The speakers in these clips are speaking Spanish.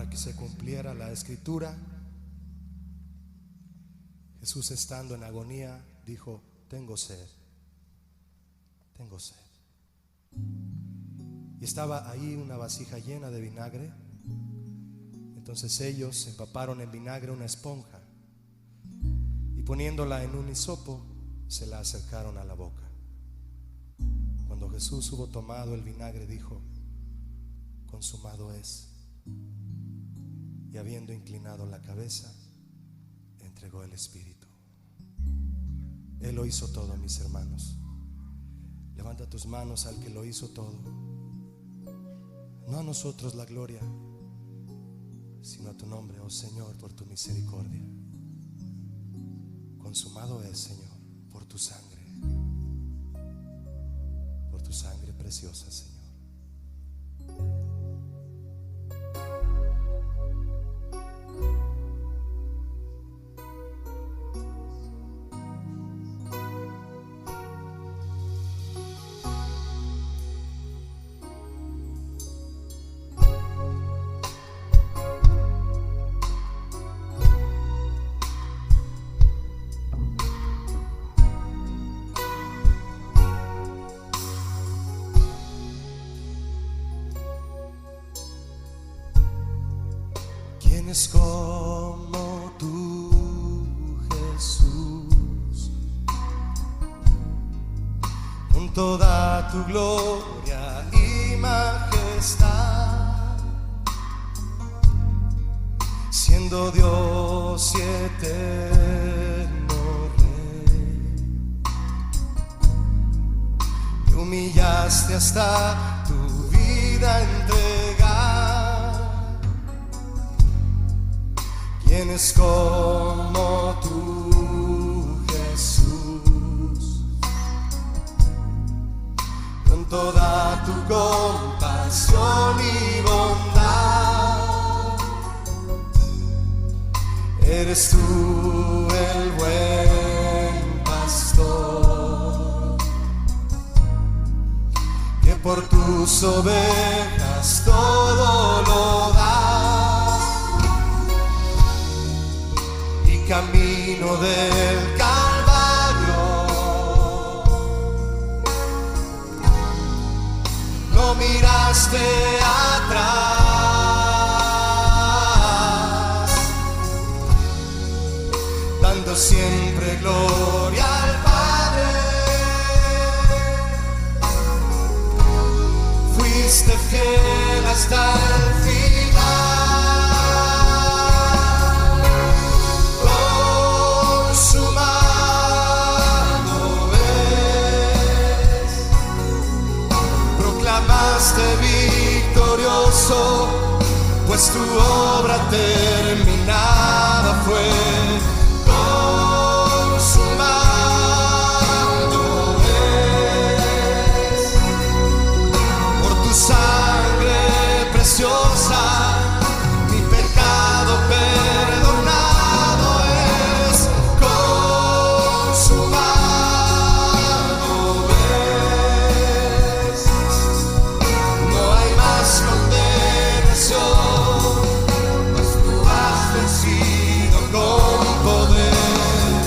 para que se cumpliera la escritura. Jesús, estando en agonía, dijo: tengo sed, tengo sed. Y estaba ahí una vasija llena de vinagre. Entonces ellos empaparon en vinagre una esponja y poniéndola en un hisopo se la acercaron a la boca. Cuando Jesús hubo tomado el vinagre, dijo: consumado es. Y habiendo inclinado la cabeza, entregó el espíritu. Él lo hizo todo, mis hermanos. Levanta tus manos al que lo hizo todo. No a nosotros la gloria, sino a tu nombre, oh Señor, por tu misericordia. Consumado es, Señor, por tu sangre preciosa, Señor. ¿Quién es como tú, Jesús? Con toda tu gloria y majestad, siendo Dios y eterno Rey, te humillaste hasta tu vida entregar. ¿Quién es como tú, Jesús? Con toda tu compasión y bondad, eres tú el buen pastor, que por tus ovejas todo lo da. Camino del Calvario, no miraste atrás, dando siempre gloria al Padre. Fuiste fiel hasta el final. Victorioso, pues tu obra terminada fue. Consumado es. Por tu sangre preciosa, mi pecado perdonado es. Consumado es. No hay más condenación, pues tú has vencido con poder,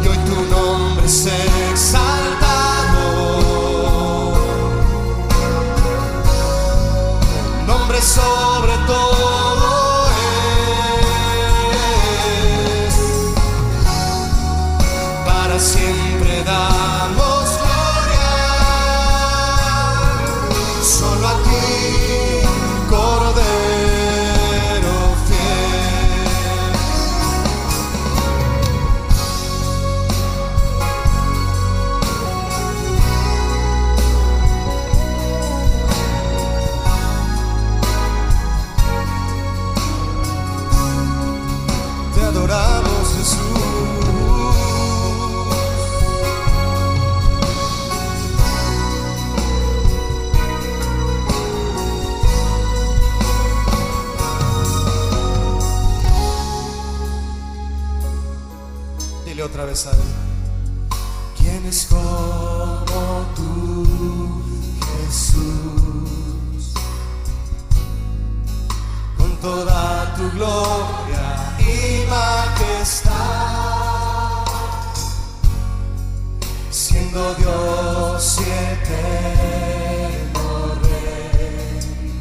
y hoy tu nombre es exaltado, nombre sobre todo es. Para siempre damos solo a ti, Cordero fiel. Te adoramos, Jesús. Otra vez a él. ¿Quién es como tú, Jesús? toda tu gloria y majestad, siendo Dios y eterno Rey.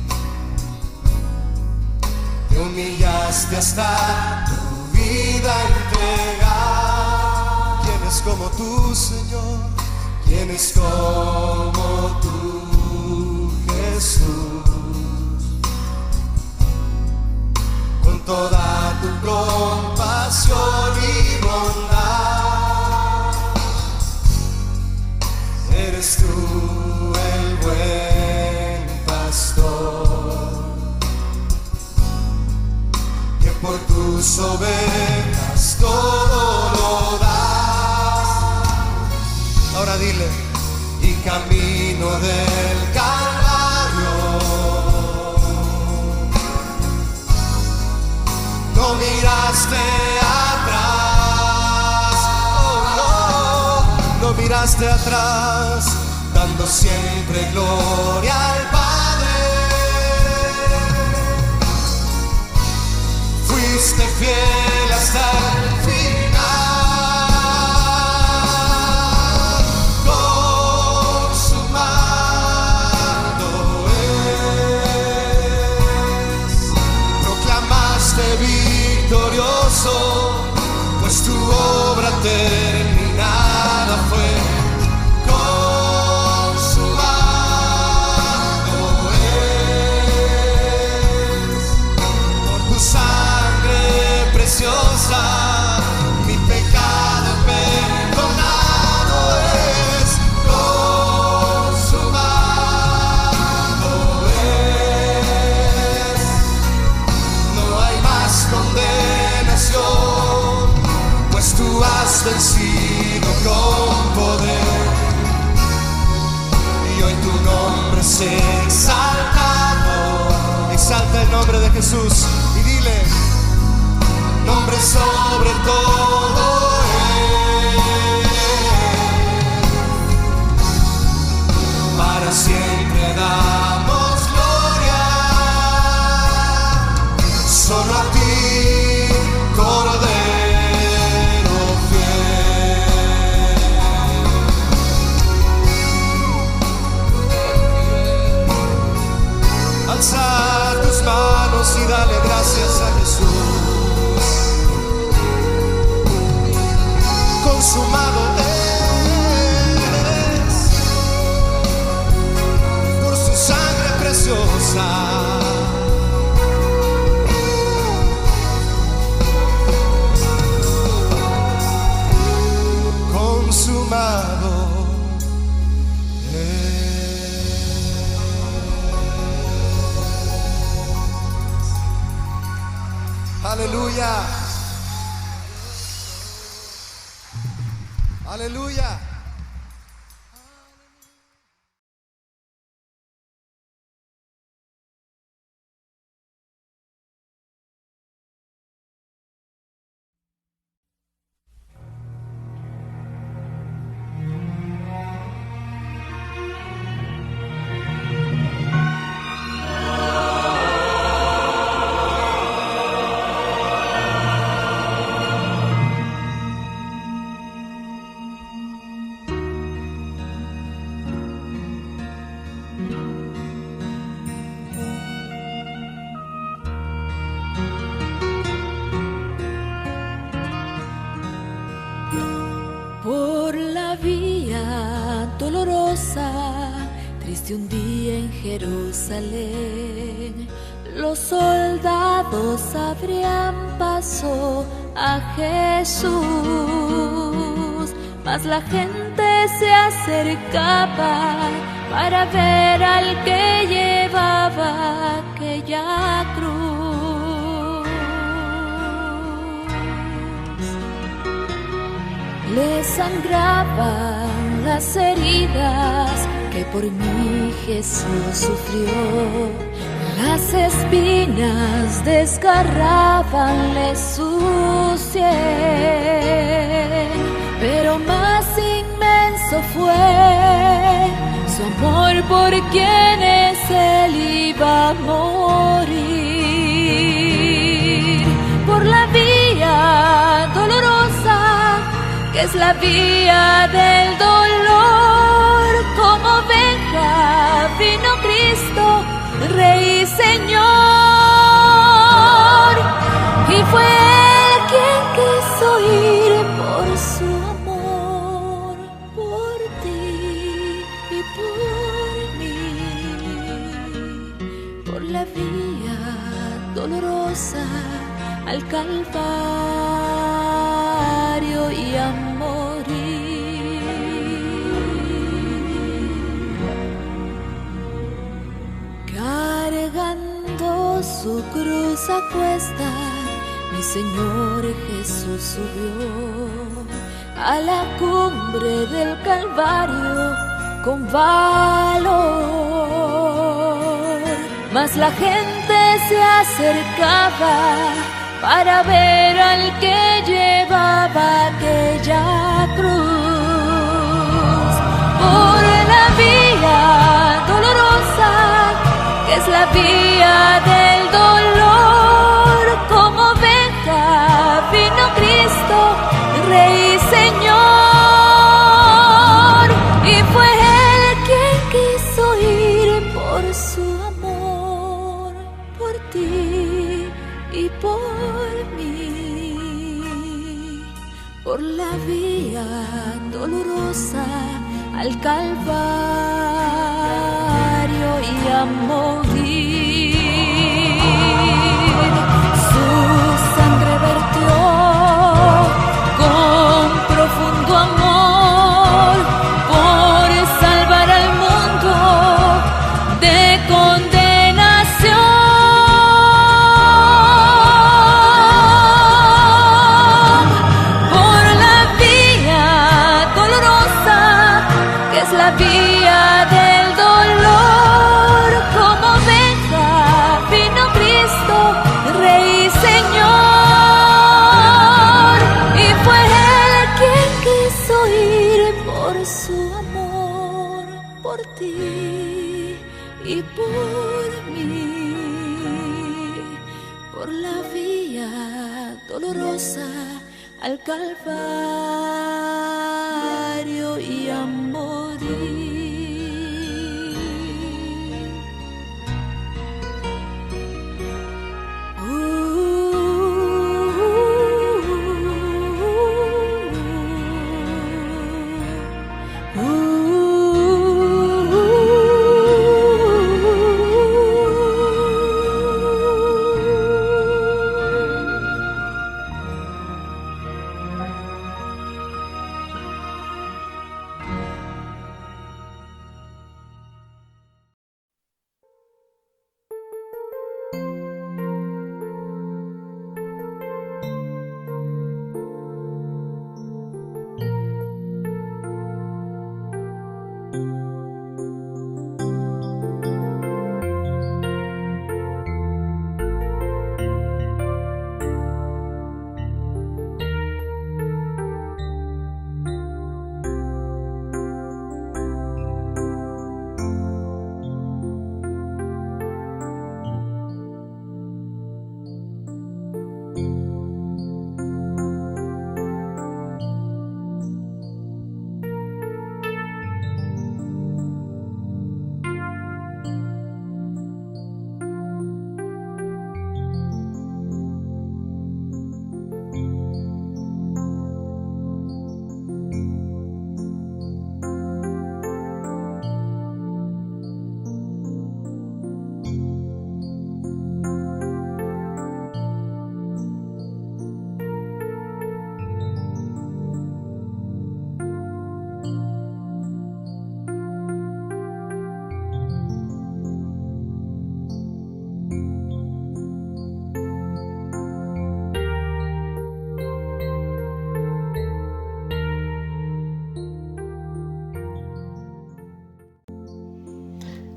Te humillaste hasta tu vida entregar. ¿Quién es como tú, Señor? ¿Quién es como tú, Jesús? Con toda tu compasión y bondad, eres tú el buen pastor, que por tus ovejas todo lo das. Ahora dile: y camino del Calvario, no miraste atrás, oh no, no miraste atrás, dando siempre gloria al Padre. Fuiste fiel hasta el final, consumado es. Proclamaste victorioso, pues tu obra terminada fue. Consumado es. Por tu sangre preciosa, mi pecado perdonado es. Consumado es. No hay más condenación, pues tú has vencido con poder, y hoy tu nombre es exaltado. Exalta el nombre de Jesús y dile: nombre sobre todo es. Para siempre damos gloria solo a ti, Cordero fiel. Alza tus manos y dale gracias a Jesús. Consumado es por su sangre preciosa. Consumado es. Aleluya. Aleluya. Por la vía dolorosa, triste un día en Jerusalén, los soldados abrían paso a Jesús, mas la gente se acercaba para ver al que llevaba aquella cruz. Le sangraban las heridas que por mí Jesús sufrió. Las espinas desgarrabanle su sien, pero más inmenso fue su amor por quienes él iba a morir. es la vía del dolor. Como oveja vino Cristo, Rey y Señor, y fue Él quien quiso ir por su amor, por ti y por mí, por la vía dolorosa al Calvario y a morir. Cargando su cruz a cuesta, mi Señor Jesús subió a la cumbre del Calvario con valor. Mas la gente se acercaba para ver al que llevaba aquella cruz. Por la vía dolorosa, que es la vía del dolor, como oveja vino Cristo, Rey y Señor, y fue Él quien quiso ir por su amor, por ti y por mí, por la vía dolorosa al Calvario y a morir. Su sangre vertió con profundo amor por salvar al mundo de condenación. Por la vía dolorosa, que es la vía del dolor, como oveja vino Cristo, Rey y Señor, y fue Él quien quiso ir por su amor, por ti y por mí, por la vía dolorosa al Calvario y a morir.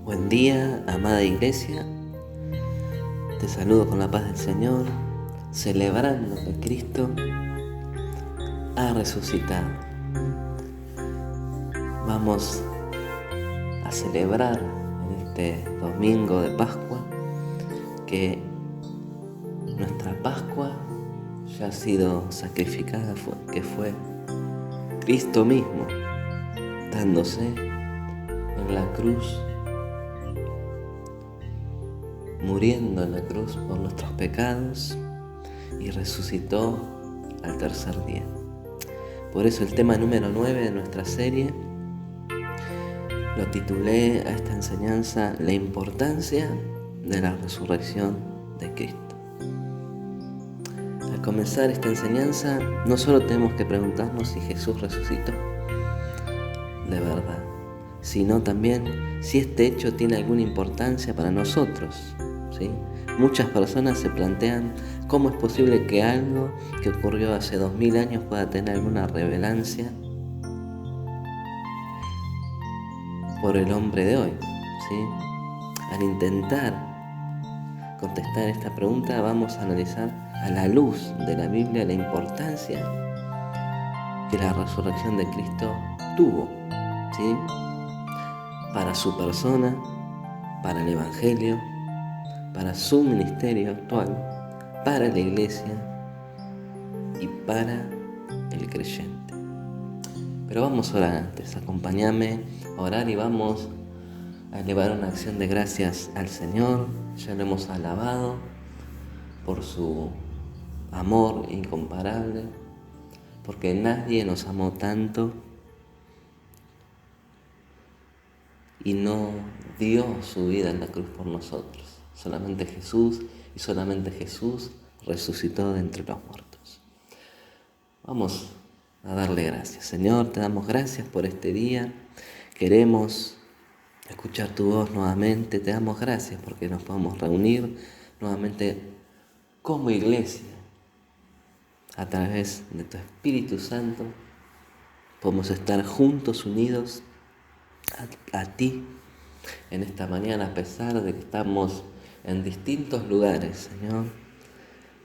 Buen día, amada iglesia. Te saludo con la paz del Señor, celebrando que Cristo ha resucitado. Vamos a celebrar en este domingo de Pascua que nuestra Pascua ya ha sido sacrificada, que fue Cristo mismo, dándose en la cruz, muriendo en la cruz por nuestros pecados y resucitó al tercer día. Por eso el tema número 9 de nuestra serie lo titulé a esta enseñanza La importancia de la resurrección de Cristo. Al comenzar esta enseñanza, no solo tenemos que preguntarnos si Jesús resucitó de verdad, sino también si este hecho tiene alguna importancia para nosotros, ¿sí? Muchas personas se plantean cómo es posible que algo que ocurrió hace 2000 años pueda tener alguna relevancia por el hombre de hoy, ¿sí? Al intentar contestar esta pregunta, vamos a analizar a la luz de la Biblia la importancia que la resurrección de Cristo tuvo, ¿sí? Para su persona, para el Evangelio, para su ministerio actual, para la iglesia y para el creyente. Pero vamos a orar antes. Acompáñame a orar y vamos a elevar una acción de gracias al Señor. Ya lo hemos alabado por su amor incomparable, porque nadie nos amó tanto y no dio su vida en la cruz por nosotros. Solamente Jesús, y solamente Jesús resucitó de entre los muertos. Vamos a darle gracias. Señor, te damos gracias por este día. Queremos escuchar tu voz nuevamente. Te damos gracias porque nos podemos reunir nuevamente como iglesia. A través de tu Espíritu Santo podemos estar juntos, unidos a ti en esta mañana, a pesar de que estamos en distintos lugares, Señor.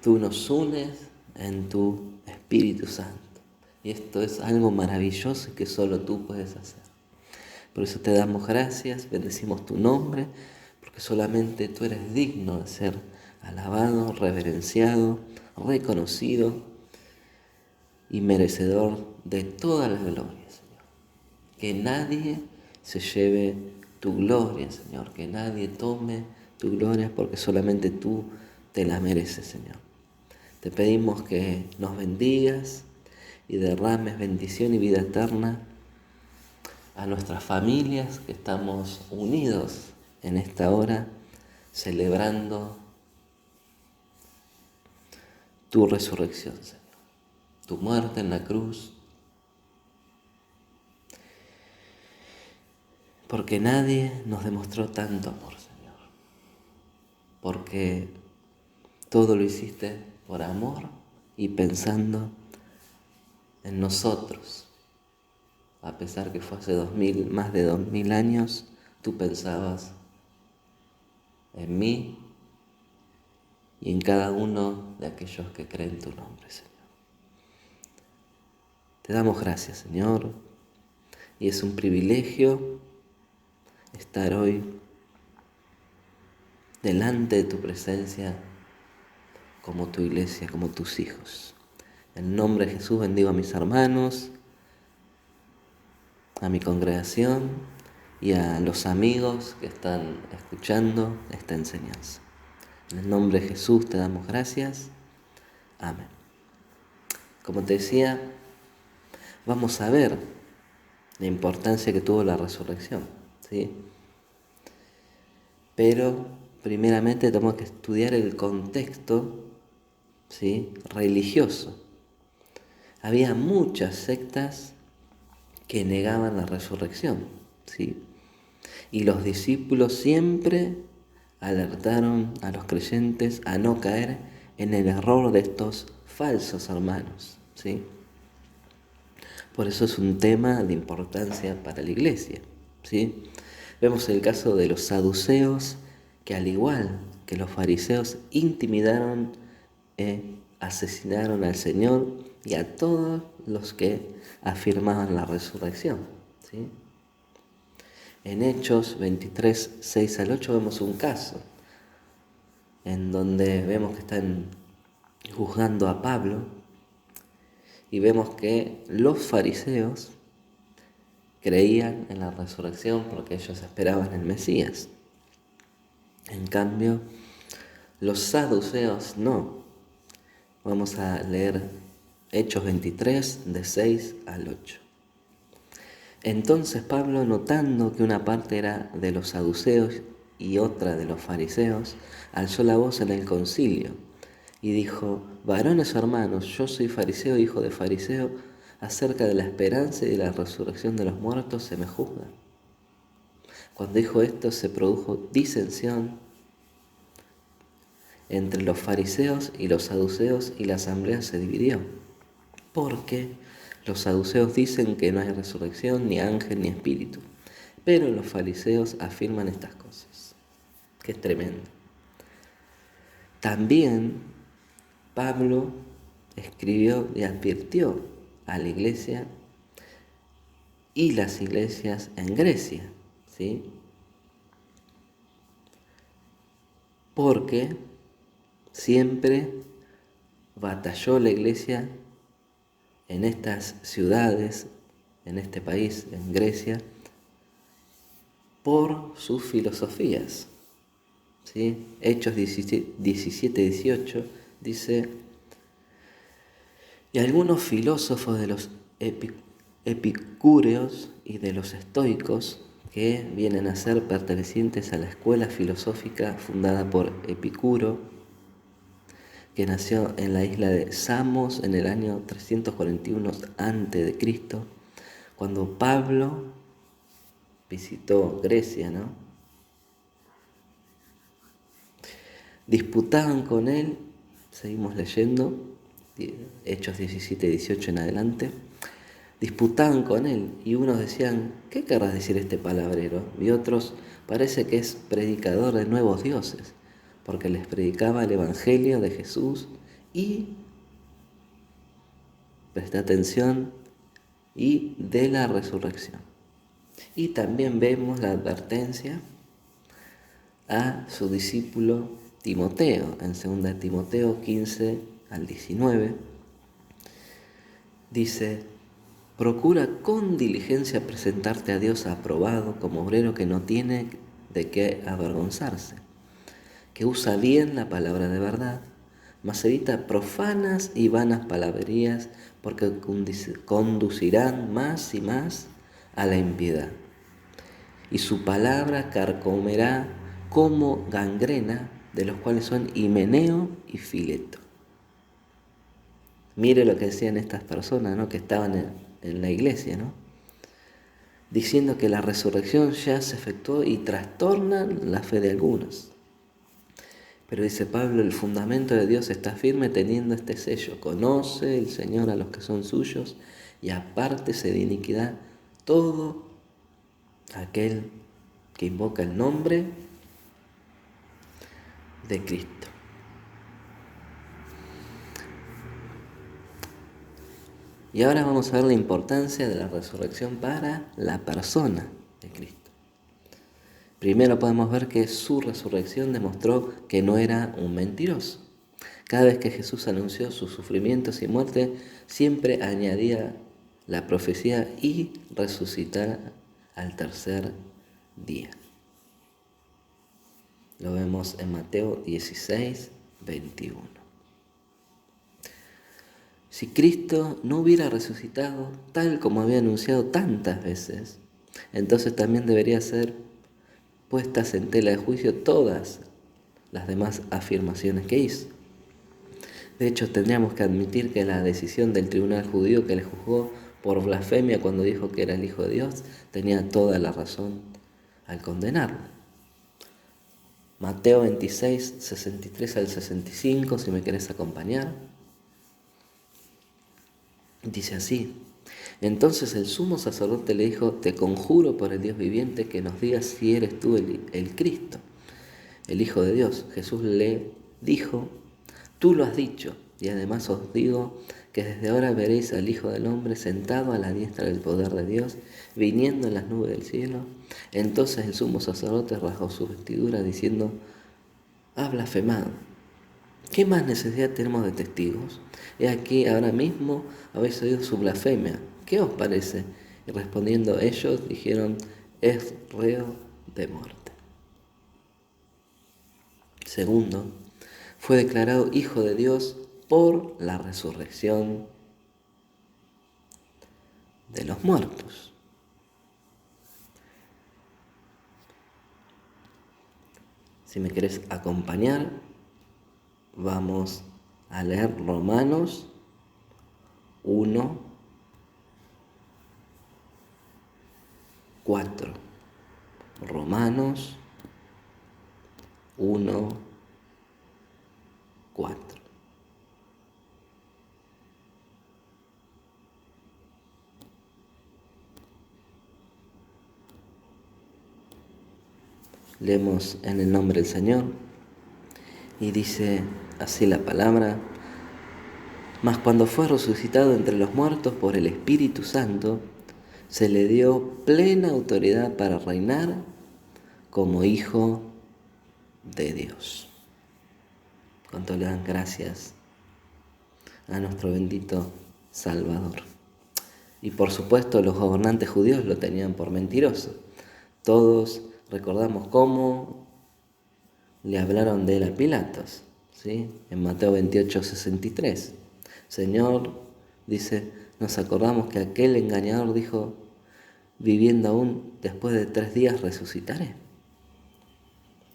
Tú nos unes en tu Espíritu Santo. Y esto es algo maravilloso que solo tú puedes hacer. Por eso te damos gracias, bendecimos tu nombre, porque solamente tú eres digno de ser alabado, reverenciado, reconocido y merecedor de toda la gloria, Señor. Que nadie se lleve tu gloria, Señor, que nadie tome tu gloria, porque solamente tú te la mereces, Señor. Te pedimos que nos bendigas y derrames bendición y vida eterna a nuestras familias que estamos unidos en esta hora, celebrando tu resurrección, Señor, tu muerte en la cruz, porque nadie nos demostró tanto amor, Señor, porque todo lo hiciste por amor y pensando en nosotros. A pesar que fue hace más de 2000 años, tú pensabas en mí y en cada uno de aquellos que creen tu nombre, Señor. Te damos gracias, Señor, y es un privilegio estar hoy delante de tu presencia como tu iglesia, como tus hijos. En el nombre de Jesús bendigo a mis hermanos, a mi congregación y a los amigos que están escuchando esta enseñanza. En el nombre de Jesús te damos gracias. Amén. Como te decía, vamos a ver la importancia que tuvo la resurrección, ¿sí? Pero primeramente tenemos que estudiar el contexto, ¿sí?, religioso. Había muchas sectas que negaban la resurrección, ¿sí? Y los discípulos siempre alertaron a los creyentes a no caer en el error de estos falsos hermanos, ¿sí? Por eso es un tema de importancia para la iglesia, ¿sí? Vemos el caso de los saduceos, que al igual que los fariseos intimidaron e asesinaron al Señor y a todos los que afirmaban la resurrección, ¿sí? En Hechos 23, 6 al 8 vemos un caso en donde vemos que están juzgando a Pablo y vemos que los fariseos creían en la resurrección porque ellos esperaban el Mesías. En cambio, los saduceos no. Vamos a leer Hechos 23, de 6 al 8. Entonces Pablo, notando que una parte era de los saduceos y otra de los fariseos, alzó la voz en el concilio y dijo: varones hermanos, yo soy fariseo, hijo de fariseo, acerca de la esperanza y de la resurrección de los muertos se me juzga. Cuando dijo esto se produjo disensión entre los fariseos y los saduceos y la asamblea se dividió, porque los saduceos dicen que no hay resurrección, ni ángel, ni espíritu, pero los fariseos afirman estas cosas. Que es tremendo. También Pablo escribió y advirtió a la iglesia y las iglesias en Grecia, ¿sí? Porque siempre batalló la iglesia en estas ciudades, en este país, en Grecia, por sus filosofías, ¿sí? Hechos 17-18 dice: y algunos filósofos de los epicúreos y de los estoicos, que vienen a ser pertenecientes a la escuela filosófica fundada por Epicuro, que nació en la isla de Samos en el año 341 a.C., cuando Pablo visitó Grecia, ¿no? Disputaban con él, seguimos leyendo, Hechos 17-18 en adelante, disputaban con él y unos decían: ¿qué querrás decir este palabrero? Y otros: parece que es predicador de nuevos dioses, porque les predicaba el evangelio de Jesús y, presta atención, y de la resurrección. Y también vemos la advertencia a su discípulo Timoteo, en 2 Timoteo 15 al 19, dice: procura con diligencia presentarte a Dios aprobado como obrero que no tiene de qué avergonzarse, que usa bien la palabra de verdad, mas evita profanas y vanas palabrerías, porque conducirán más y más a la impiedad. Y su palabra carcomerá como gangrena, de los cuales son Himeneo y Fileto. Mire lo que decían estas personas, ¿no?, que estaban en la iglesia, ¿no?, diciendo que la resurrección ya se efectuó y trastornan la fe de algunos. Pero dice Pablo: el fundamento de Dios está firme teniendo este sello: conoce el Señor a los que son suyos, y apártese de iniquidad todo aquel que invoca el nombre de Cristo. Y ahora vamos a ver la importancia de la resurrección para la persona de Cristo. Primero podemos ver que su resurrección demostró que no era un mentiroso. Cada vez que Jesús anunció sus sufrimientos y muerte, siempre añadía la profecía: y resucitará al tercer día. Lo vemos en Mateo 16, 21. Si Cristo no hubiera resucitado tal como había anunciado tantas veces, entonces también debería ser puestas en tela de juicio todas las demás afirmaciones que hizo. De hecho, tendríamos que admitir que la decisión del tribunal judío que le juzgó por blasfemia cuando dijo que era el Hijo de Dios tenía toda la razón al condenarlo. Mateo 26, 63 al 65, si me querés acompañar. Dice así: entonces el sumo sacerdote le dijo: te conjuro por el Dios viviente que nos digas si eres tú el Cristo, el Hijo de Dios. Jesús le dijo: tú lo has dicho, y además os digo que desde ahora veréis al Hijo del Hombre sentado a la diestra del poder de Dios, viniendo en las nubes del cielo. Entonces el sumo sacerdote rasgó su vestidura diciendo: ha blasfemado. ¿Qué más necesidad tenemos de testigos? He aquí, ahora mismo habéis oído su blasfemia. ¿Qué os parece? Y respondiendo ellos, dijeron, es reo de muerte. Segundo, fue declarado Hijo de Dios por la resurrección de los muertos. Si me querés acompañar, vamos a leer Romanos 1, 4. Romanos 1, 4. Leemos en el nombre del Señor y dice así la palabra: mas cuando fue resucitado entre los muertos por el Espíritu Santo, se le dio plena autoridad para reinar como Hijo de Dios. Cuánto le dan gracias a nuestro bendito Salvador. Y por supuesto los gobernantes judíos lo tenían por mentiroso. Todos recordamos cómo le hablaron de él a Pilatos, ¿sí? En Mateo 28, 63. Señor, dice, nos acordamos que aquel engañador dijo, viviendo aún después de 3 días resucitaré.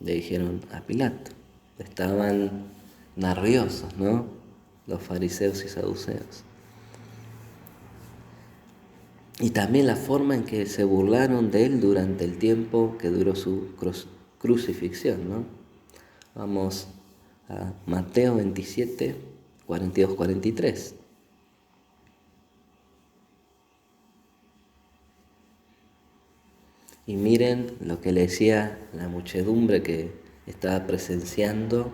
Le dijeron a Pilato. Estaban nerviosos, ¿no? Los fariseos y saduceos. Y también la forma en que se burlaron de él durante el tiempo que duró su crucifixión, ¿no? Vamos a Mateo 27, 42, 43. Y miren lo que le decía la muchedumbre que estaba presenciando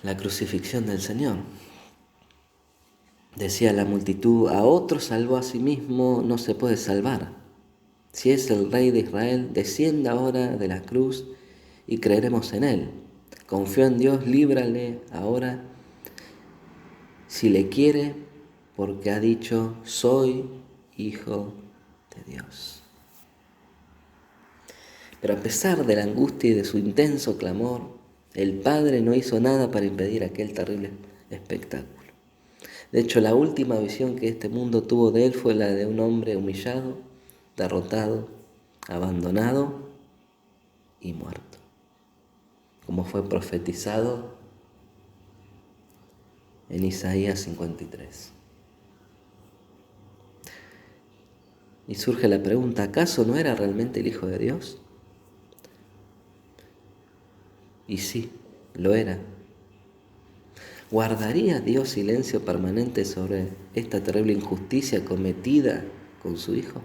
la crucifixión del Señor. Decía la multitud, a otro salvó a sí mismo, no se puede salvar. Si es el Rey de Israel, descienda ahora de la cruz y creeremos en él. Confío en Dios, líbrale ahora si le quiere, porque ha dicho, soy hijo de Dios. Pero a pesar de la angustia y de su intenso clamor, el Padre no hizo nada para impedir aquel terrible espectáculo. De hecho, la última visión que este mundo tuvo de él fue la de un hombre humillado, derrotado, abandonado y muerto, como fue profetizado en Isaías 53. Y surge la pregunta, ¿acaso no era realmente el Hijo de Dios? Y sí, lo era. ¿Guardaría Dios silencio permanente sobre esta terrible injusticia cometida con su Hijo?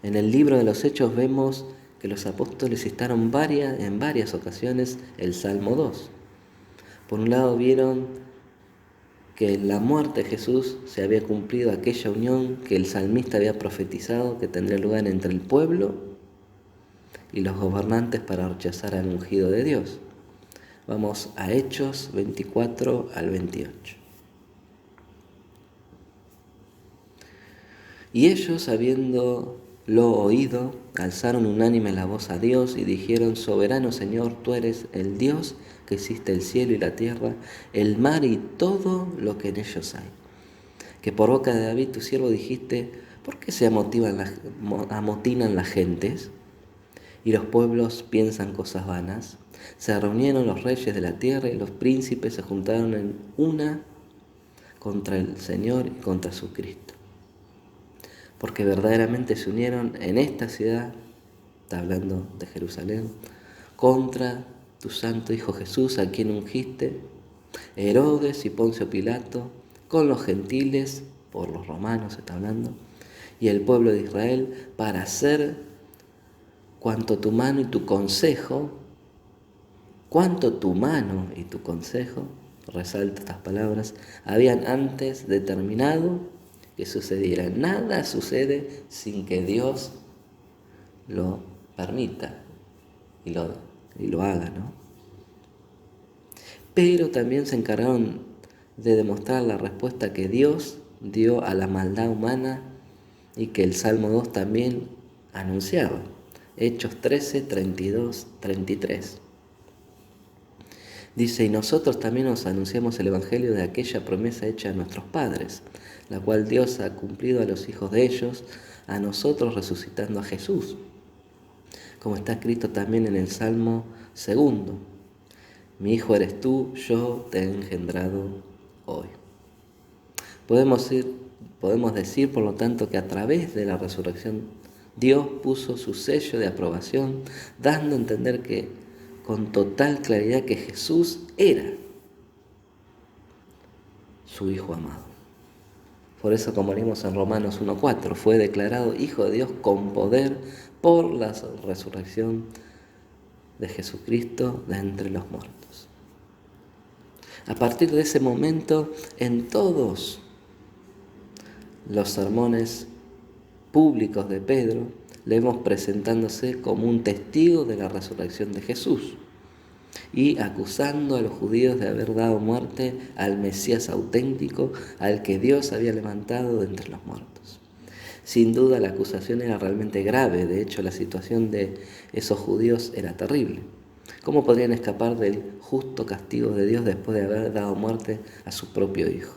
En el libro de los Hechos vemos que los apóstoles citaron en varias ocasiones el Salmo 2. Por un lado vieron que en la muerte de Jesús se había cumplido aquella unión que el salmista había profetizado que tendría lugar entre el pueblo y los gobernantes para rechazar al ungido de Dios. Vamos a Hechos 24 al 28. Y ellos, habiéndolo oído, alzaron unánime la voz a Dios y dijeron, soberano Señor, tú eres el Dios que hiciste el cielo y la tierra, el mar y todo lo que en ellos hay. Que por boca de David tu siervo dijiste, ¿por qué se amotinan las gentes? Y los pueblos piensan cosas vanas. Se reunieron los reyes de la tierra y los príncipes se juntaron en una contra el Señor y contra su Cristo. Porque verdaderamente se unieron en esta ciudad, está hablando de Jerusalén, contra tu santo Hijo Jesús, a quien ungiste, Herodes y Poncio Pilato, con los gentiles, por los romanos está hablando, y el pueblo de Israel, para hacer cuanto tu mano y tu consejo, resalta estas palabras, habían antes determinado que sucediera. Nada sucede sin que Dios lo permita y lo haga, ¿no? pero también se encargaron de demostrar la respuesta que Dios dio a la maldad humana y que el Salmo 2 también anunciaba. Hechos 13, 32, 33. Dice, y nosotros también os anunciamos el Evangelio de aquella promesa hecha a nuestros padres, la cual Dios ha cumplido a los hijos de ellos, a nosotros resucitando a Jesús, como está escrito también en el Salmo 2. Mi hijo eres tú, yo te he engendrado hoy. Podemos decir, por lo tanto, que a través de la resurrección Dios puso su sello de aprobación, dando a entender con total claridad que Jesús era su Hijo amado. Por eso, como leímos en Romanos 1:4, fue declarado Hijo de Dios con poder por la resurrección de Jesucristo de entre los muertos. A partir de ese momento, en todos los sermones públicos de Pedro, le vemos presentándose como un testigo de la resurrección de Jesús y acusando a los judíos de haber dado muerte al Mesías auténtico, al que Dios había levantado de entre los muertos. Sin duda la acusación era realmente grave, de hecho la situación de esos judíos era terrible. ¿Cómo podrían escapar del justo castigo de Dios después de haber dado muerte a su propio hijo?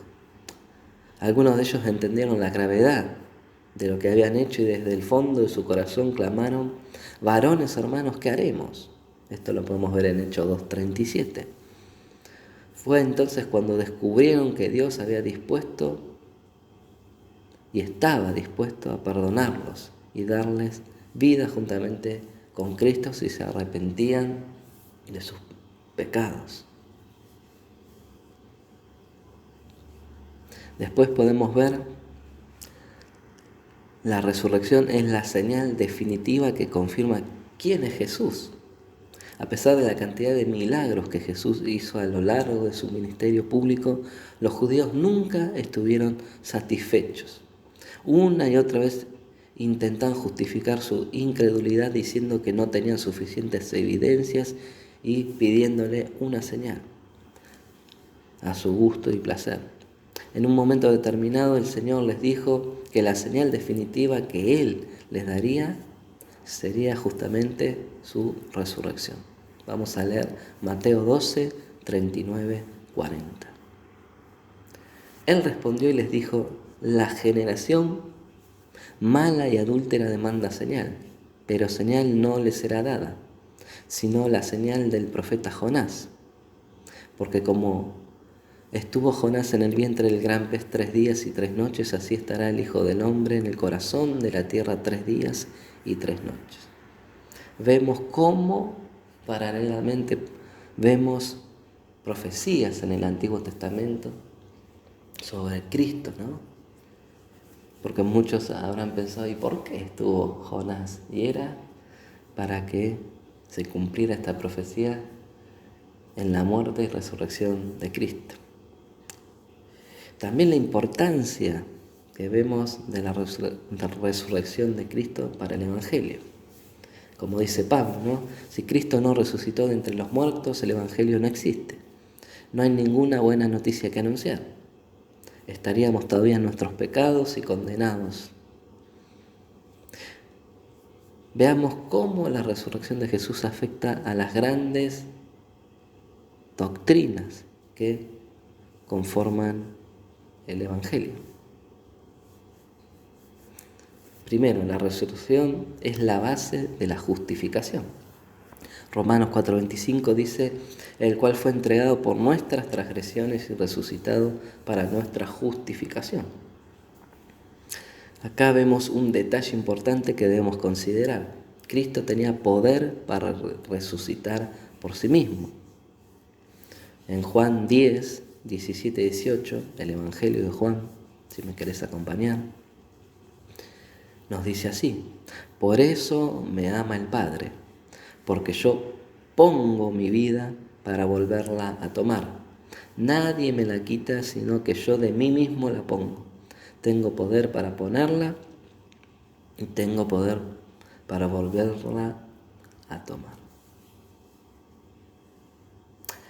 Algunos de ellos entendieron la gravedad de lo que habían hecho y desde el fondo de su corazón clamaron, varones hermanos, ¿qué haremos? Esto lo podemos ver en Hechos 2:37. Fue entonces cuando descubrieron que Dios había dispuesto y estaba dispuesto a perdonarlos y darles vida juntamente con Cristo si se arrepentían de sus pecados. Después podemos ver la resurrección es la señal definitiva que confirma quién es Jesús. A pesar de la cantidad de milagros que Jesús hizo a lo largo de su ministerio público, los judíos nunca estuvieron satisfechos. Una y otra vez intentan justificar su incredulidad diciendo que no tenían suficientes evidencias y pidiéndole una señal a su gusto y placer. En un momento determinado el Señor les dijo que la señal definitiva que Él les daría sería justamente su resurrección. Vamos a leer Mateo 12, 39, 40. Él respondió y les dijo, la generación mala y adúltera demanda señal, pero señal no le será dada, sino la señal del profeta Jonás. Porque como estuvo Jonás en el vientre del gran pez 3 días y 3 noches, así estará el Hijo del Hombre en el corazón de la tierra 3 días y 3 noches. Vemos cómo paralelamente vemos profecías en el Antiguo Testamento sobre Cristo, ¿no? Porque muchos habrán pensado, ¿y por qué estuvo Jonás? Y era para que se cumpliera esta profecía en la muerte y resurrección de Cristo. También la importancia que vemos de la resurrección de Cristo para el Evangelio. Como dice Pablo, ¿no? Si Cristo no resucitó de entre los muertos, el Evangelio no existe. No hay ninguna buena noticia que anunciar. Estaríamos todavía en nuestros pecados y condenados. Veamos cómo la resurrección de Jesús afecta a las grandes doctrinas que conforman el Evangelio. Primero, la resurrección es la base de la justificación. Romanos 4:25 dice, el cual fue entregado por nuestras transgresiones y resucitado para nuestra justificación. Acá vemos un detalle importante que debemos considerar. Cristo tenía poder para resucitar por sí mismo. En Juan 10, 17 y 18, el Evangelio de Juan, si me querés acompañar, nos dice así, por eso me ama el Padre, porque yo pongo mi vida para volverla a tomar. Nadie me la quita, sino que yo de mí mismo la pongo. Tengo poder para ponerla y tengo poder para volverla a tomar.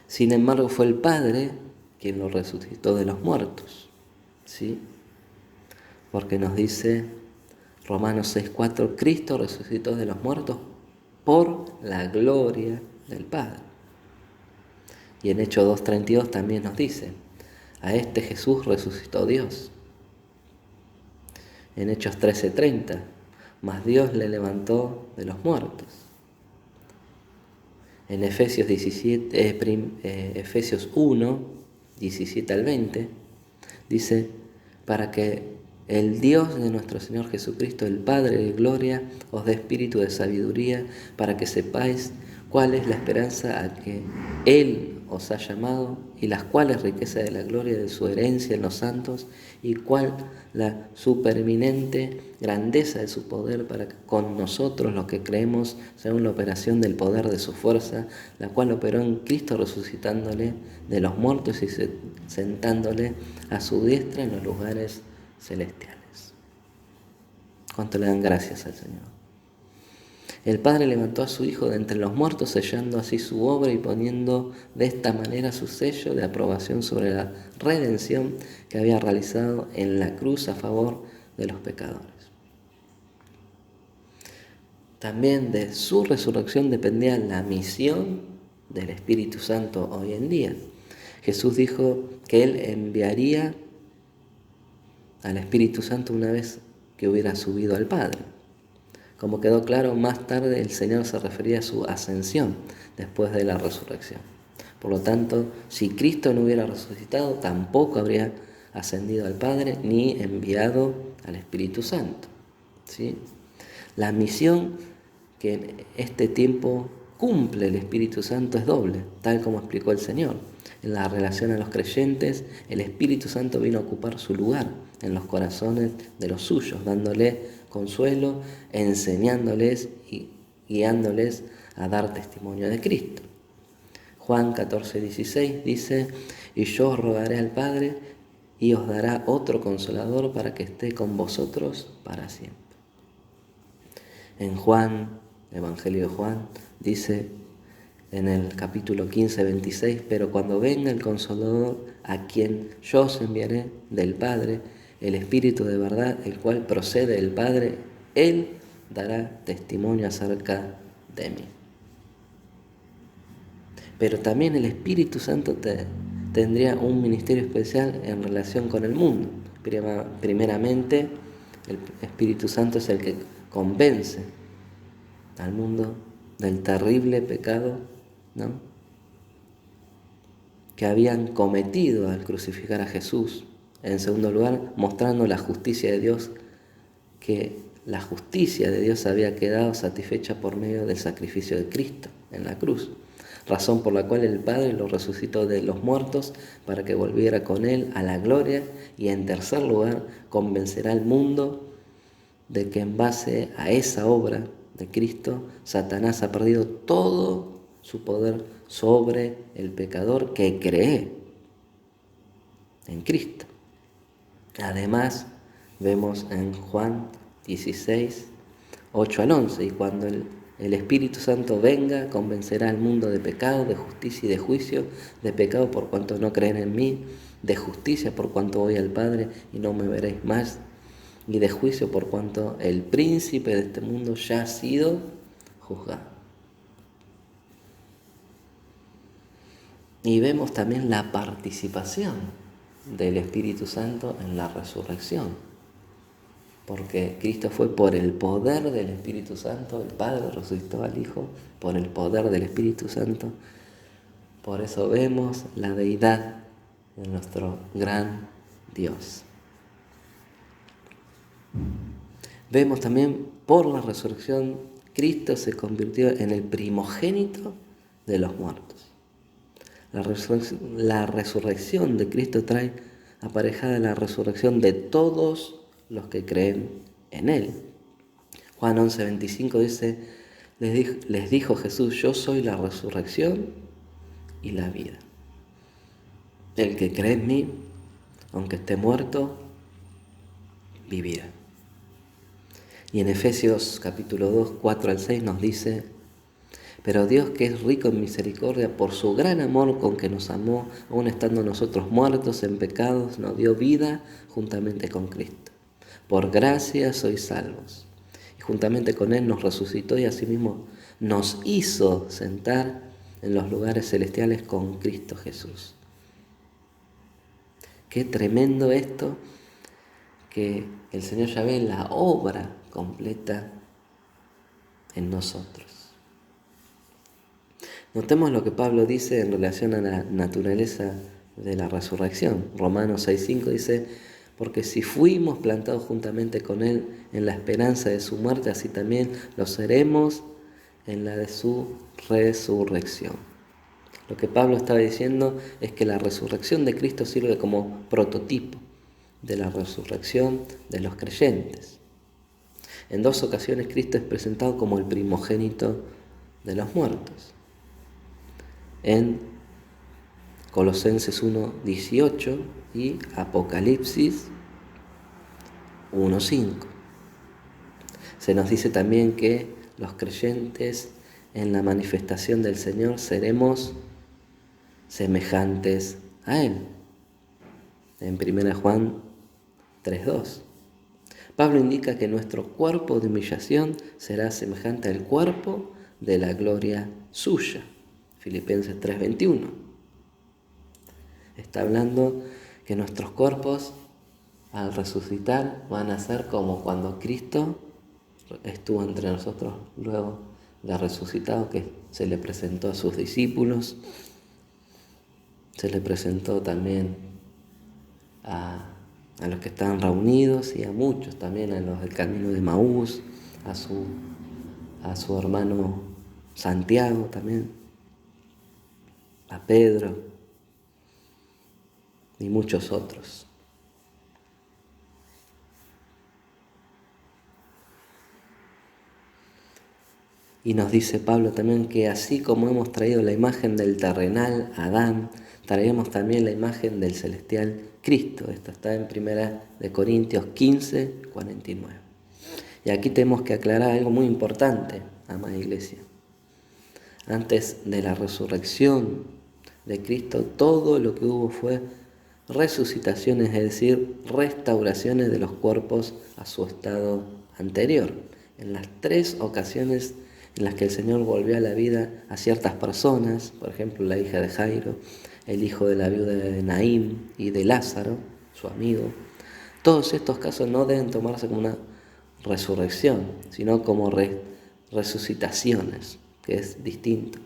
Sin embargo, fue el Padre quien lo resucitó de los muertos, ¿sí? Porque nos dice Romanos 6:4, Cristo resucitó de los muertos por la gloria del Padre. Y en Hechos 2:32 también nos dice, a este Jesús resucitó Dios. En Hechos 13:30, mas Dios le levantó de los muertos. En Efesios 1, 17 al 20, dice, para que el Dios de nuestro Señor Jesucristo, el Padre de gloria, os dé espíritu de sabiduría, para que sepáis cuál es la esperanza a que Él os ha llamado, y las cuales riquezas de la gloria de su herencia en los santos, y cuál la supereminente grandeza de su poder para que con nosotros los que creemos, según la operación del poder de su fuerza, la cual operó en Cristo resucitándole de los muertos y sentándole a su diestra en los lugares celestiales. ¿Cuánto le dan gracias al Señor? El Padre levantó a su Hijo de entre los muertos, sellando así su obra y poniendo de esta manera su sello de aprobación sobre la redención que había realizado en la cruz a favor de los pecadores. También de su resurrección dependía la misión del Espíritu Santo hoy en día. Jesús dijo que Él enviaría al Espíritu Santo una vez que hubiera subido al Padre. Como quedó claro, más tarde el Señor se refería a su ascensión después de la resurrección. Por lo tanto, si Cristo no hubiera resucitado, tampoco habría ascendido al Padre ni enviado al Espíritu Santo, ¿sí? La misión que en este tiempo cumple el Espíritu Santo es doble, tal como explicó el Señor. En la relación a los creyentes, el Espíritu Santo vino a ocupar su lugar en los corazones de los suyos, dándole consuelo, enseñándoles y guiándoles a dar testimonio de Cristo. Juan 14:16 dice, y yo os rogaré al Padre y os dará otro consolador para que esté con vosotros para siempre. En Juan, Evangelio de Juan, dice en el capítulo 15:26, pero cuando venga el Consolador, a quien yo os enviaré del Padre, el Espíritu de verdad, el cual procede del Padre, Él dará testimonio acerca de mí. Pero también el Espíritu Santo tendría un ministerio especial en relación con el mundo. Primeramente, el Espíritu Santo es el que convence al mundo del terrible pecado, ¿no?, que habían cometido al crucificar a Jesús. En segundo lugar, mostrando la justicia de Dios, que la justicia de Dios había quedado satisfecha por medio del sacrificio de Cristo en la cruz, razón por la cual el Padre lo resucitó de los muertos para que volviera con Él a la gloria, y en tercer lugar, convencerá al mundo de que en base a esa obra de Cristo, Satanás ha perdido todo su poder sobre el pecador que cree en Cristo. Además, vemos en Juan 16, 8 al 11, y cuando el Espíritu Santo venga, convencerá al mundo de pecado, de justicia y de juicio, de pecado por cuanto no creen en mí, de justicia por cuanto voy al Padre y no me veréis más, y de juicio por cuanto el príncipe de este mundo ya ha sido juzgado. Y vemos también la participación del Espíritu Santo en la resurrección, porque Cristo fue por el poder del Espíritu Santo, el Padre resucitó al Hijo por el poder del Espíritu Santo. Por eso vemos la deidad de nuestro gran Dios. Vemos también por la resurrección, Cristo se convirtió en el primogénito de los muertos. La resurrección de Cristo trae aparejada la resurrección de todos los que creen en Él. Juan 11:25 dice, les dijo Jesús, yo soy la resurrección y la vida. El que cree en mí, aunque esté muerto, vivirá. Y en Efesios capítulo 2, 4 al 6 nos dice, Pero Dios, que es rico en misericordia, por su gran amor con que nos amó, aun estando nosotros muertos en pecados, nos dio vida juntamente con Cristo. Por gracia sois salvos. Y juntamente con Él nos resucitó y asimismo nos hizo sentar en los lugares celestiales con Cristo Jesús. Qué tremendo esto, que el Señor ya ve la obra completa en nosotros. Notemos lo que Pablo dice en relación a la naturaleza de la resurrección. Romanos 6:5 dice: porque si fuimos plantados juntamente con Él en la esperanza de su muerte, así también lo seremos en la de su resurrección. Lo que Pablo estaba diciendo es que la resurrección de Cristo sirve como prototipo de la resurrección de los creyentes. En 2 ocasiones Cristo es presentado como el primogénito de los muertos. En Colosenses 1:18 y Apocalipsis 1:5. Se nos dice también que los creyentes en la manifestación del Señor seremos semejantes a Él. En 1 Juan 3:2. Pablo indica que nuestro cuerpo de humillación será semejante al cuerpo de la gloria suya. Filipenses 3:21. Está hablando que nuestros cuerpos al resucitar van a ser como cuando Cristo estuvo entre nosotros luego de resucitado, que se le presentó a sus discípulos, se le presentó también a los que estaban reunidos y a muchos también, a los del camino de Maús, a su hermano Santiago también, a Pedro y muchos otros. Y nos dice Pablo también que así como hemos traído la imagen del terrenal Adán, traemos también la imagen del celestial Cristo. Esto está en 1 Corintios 15:49. Y aquí tenemos que aclarar algo muy importante, amada iglesia. Antes de la resurrección de Cristo, todo lo que hubo fue resucitaciones, es decir, restauraciones de los cuerpos a su estado anterior. En las 3 ocasiones en las que el Señor volvió a la vida a ciertas personas, por ejemplo, la hija de Jairo, el hijo de la viuda de Naín y de Lázaro, su amigo, todos estos casos no deben tomarse como una resurrección, sino como resucitaciones, que es distinto.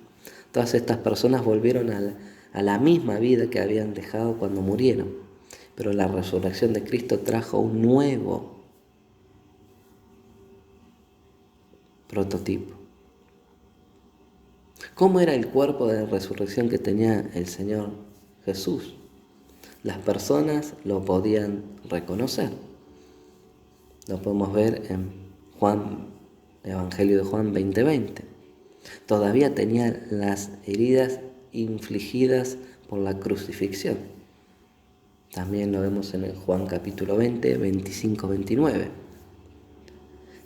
Todas estas personas volvieron a la misma vida que habían dejado cuando murieron, pero la resurrección de Cristo trajo un nuevo prototipo. ¿Cómo era el cuerpo de resurrección que tenía el Señor Jesús? Las personas lo podían reconocer. Lo podemos ver en Evangelio de Juan 20:20. Todavía tenía las heridas infligidas por la crucifixión. También lo vemos en el Juan capítulo 20, 25-29.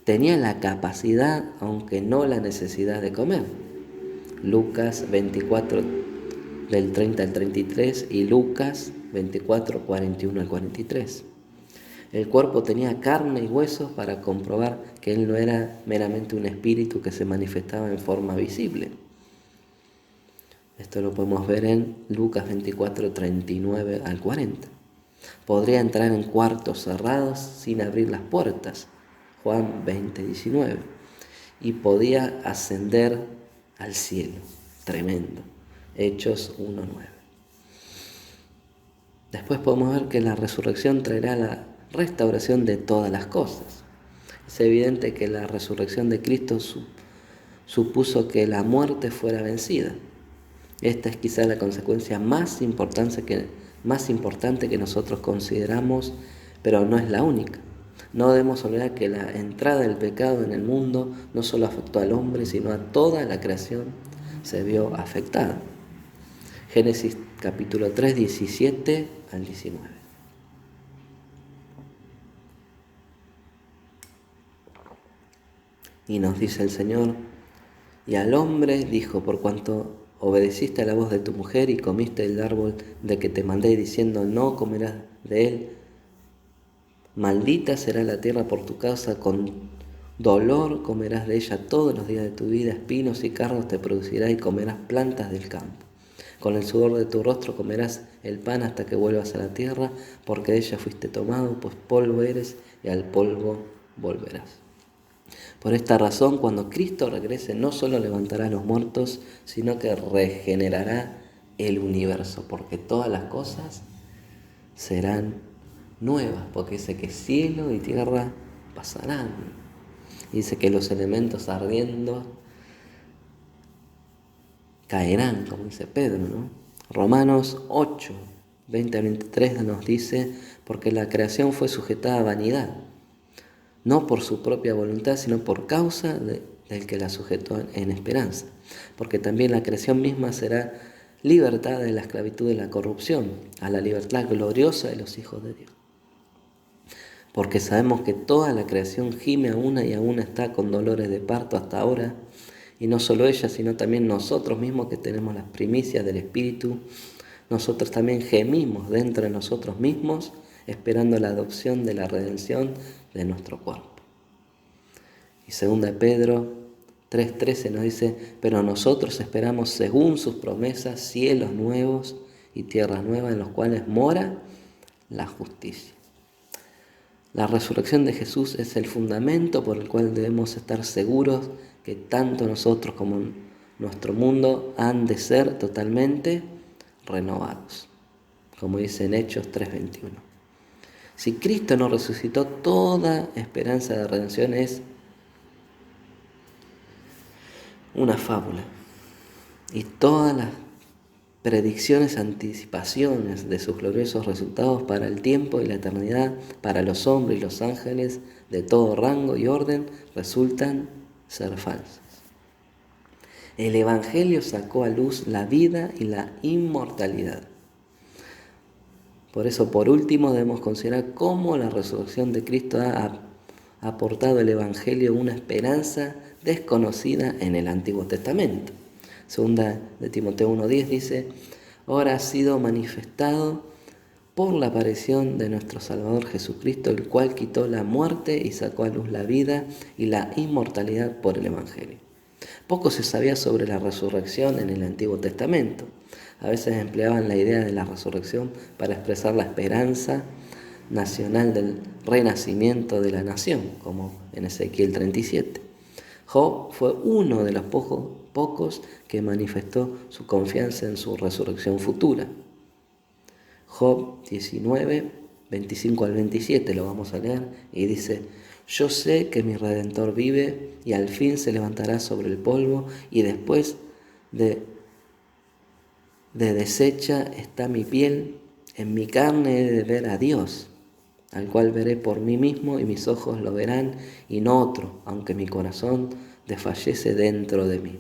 Tenía la capacidad, aunque no la necesidad de comer. Lucas 24, del 30 al 33 y Lucas 24, 41 al 43. El cuerpo tenía carne y huesos para comprobar que él no era meramente un espíritu que se manifestaba en forma visible. Esto lo podemos ver en Lucas 24, 39 al 40. Podría entrar en cuartos cerrados sin abrir las puertas, Juan 20, 19. Y podía ascender al cielo, tremendo, Hechos 1, 9. Después podemos ver que la resurrección traerá la restauración de todas las cosas. Es evidente que la resurrección de Cristo supuso que la muerte fuera vencida. Esta es quizá la consecuencia más importante que nosotros consideramos, pero no es la única. No debemos olvidar que la entrada del pecado en el mundo no solo afectó al hombre, sino a toda la creación se vio afectada. Génesis capítulo 3, 17 al 19. Y nos dice el Señor Y al hombre dijo: por cuanto obedeciste a la voz de tu mujer y comiste del árbol de que te mandé, diciendo: no comerás de él, maldita será la tierra por tu causa, con dolor comerás de ella todos los días de tu vida, espinos y cardos te producirá y comerás plantas del campo. Con el sudor de tu rostro comerás el pan hasta que vuelvas a la tierra, porque de ella fuiste tomado, pues polvo eres y al polvo volverás. Por esta razón, cuando Cristo regrese, no solo levantará a los muertos, sino que regenerará el universo, porque todas las cosas serán nuevas, porque dice que cielo y tierra pasarán. Dice que los elementos ardiendo caerán, como dice Pedro, ¿no? Romanos 8, 20 al 23 nos dice: porque la creación fue sujetada a vanidad, no por su propia voluntad, sino por causa del que la sujetó en esperanza. Porque también la creación misma será libertada de la esclavitud de la corrupción, a la libertad gloriosa de los hijos de Dios. Porque sabemos que toda la creación gime a una y a una está con dolores de parto hasta ahora, y no solo ella, sino también nosotros mismos que tenemos las primicias del Espíritu, nosotros también gemimos dentro de nosotros mismos, esperando la adopción de la redención de nuestro cuerpo. Y 2 Pedro 3:13 nos dice: pero nosotros esperamos según sus promesas cielos nuevos y tierras nuevas en los cuales mora la justicia. La resurrección de Jesús es el fundamento por el cual debemos estar seguros que tanto nosotros como nuestro mundo han de ser totalmente renovados, como dice en Hechos 3:21. Si Cristo no resucitó, toda esperanza de redención es una fábula. Y todas las predicciones, anticipaciones de sus gloriosos resultados para el tiempo y la eternidad, para los hombres y los ángeles de todo rango y orden, resultan ser falsas. El Evangelio sacó a luz la vida y la inmortalidad. Por eso, por último, debemos considerar cómo la resurrección de Cristo ha aportado al Evangelio una esperanza desconocida en el Antiguo Testamento. Segunda de Timoteo 1:10 dice: ahora ha sido manifestado por la aparición de nuestro Salvador Jesucristo, el cual quitó la muerte y sacó a luz la vida y la inmortalidad por el Evangelio. Poco se sabía sobre la resurrección en el Antiguo Testamento. A veces empleaban la idea de la resurrección para expresar la esperanza nacional del renacimiento de la nación, como en Ezequiel 37. Job fue uno de los pocos que manifestó su confianza en su resurrección futura. Job 19, 25 al 27, lo vamos a leer, y dice: yo sé que mi Redentor vive y al fin se levantará sobre el polvo, y después de deshecha está mi piel, en mi carne he de ver a Dios, al cual veré por mí mismo y mis ojos lo verán y no otro, aunque mi corazón desfallece dentro de mí.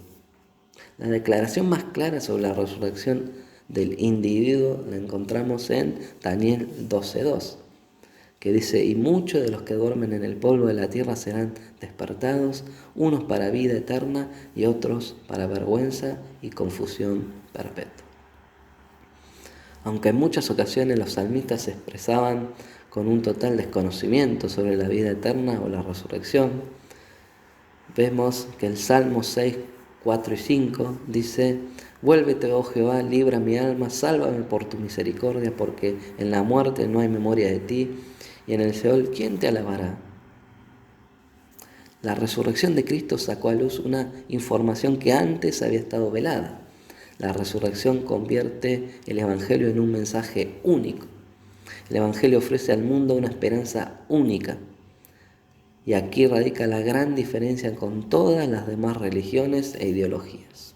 La declaración más clara sobre la resurrección del individuo la encontramos en Daniel 12:2, que dice: y muchos de los que duermen en el polvo de la tierra serán despertados, unos para vida eterna y otros para vergüenza y confusión perpetua. Aunque en muchas ocasiones los salmistas se expresaban con un total desconocimiento sobre la vida eterna o la resurrección, vemos que el Salmo 6, 4 y 5 dice: vuélvete, oh Jehová, libra mi alma, sálvame por tu misericordia, porque en la muerte no hay memoria de ti, y en el Seol, ¿quién te alabará? La resurrección de Cristo sacó a luz una información que antes había estado velada. La resurrección convierte el Evangelio en un mensaje único. El Evangelio ofrece al mundo una esperanza única. Y aquí radica la gran diferencia con todas las demás religiones e ideologías.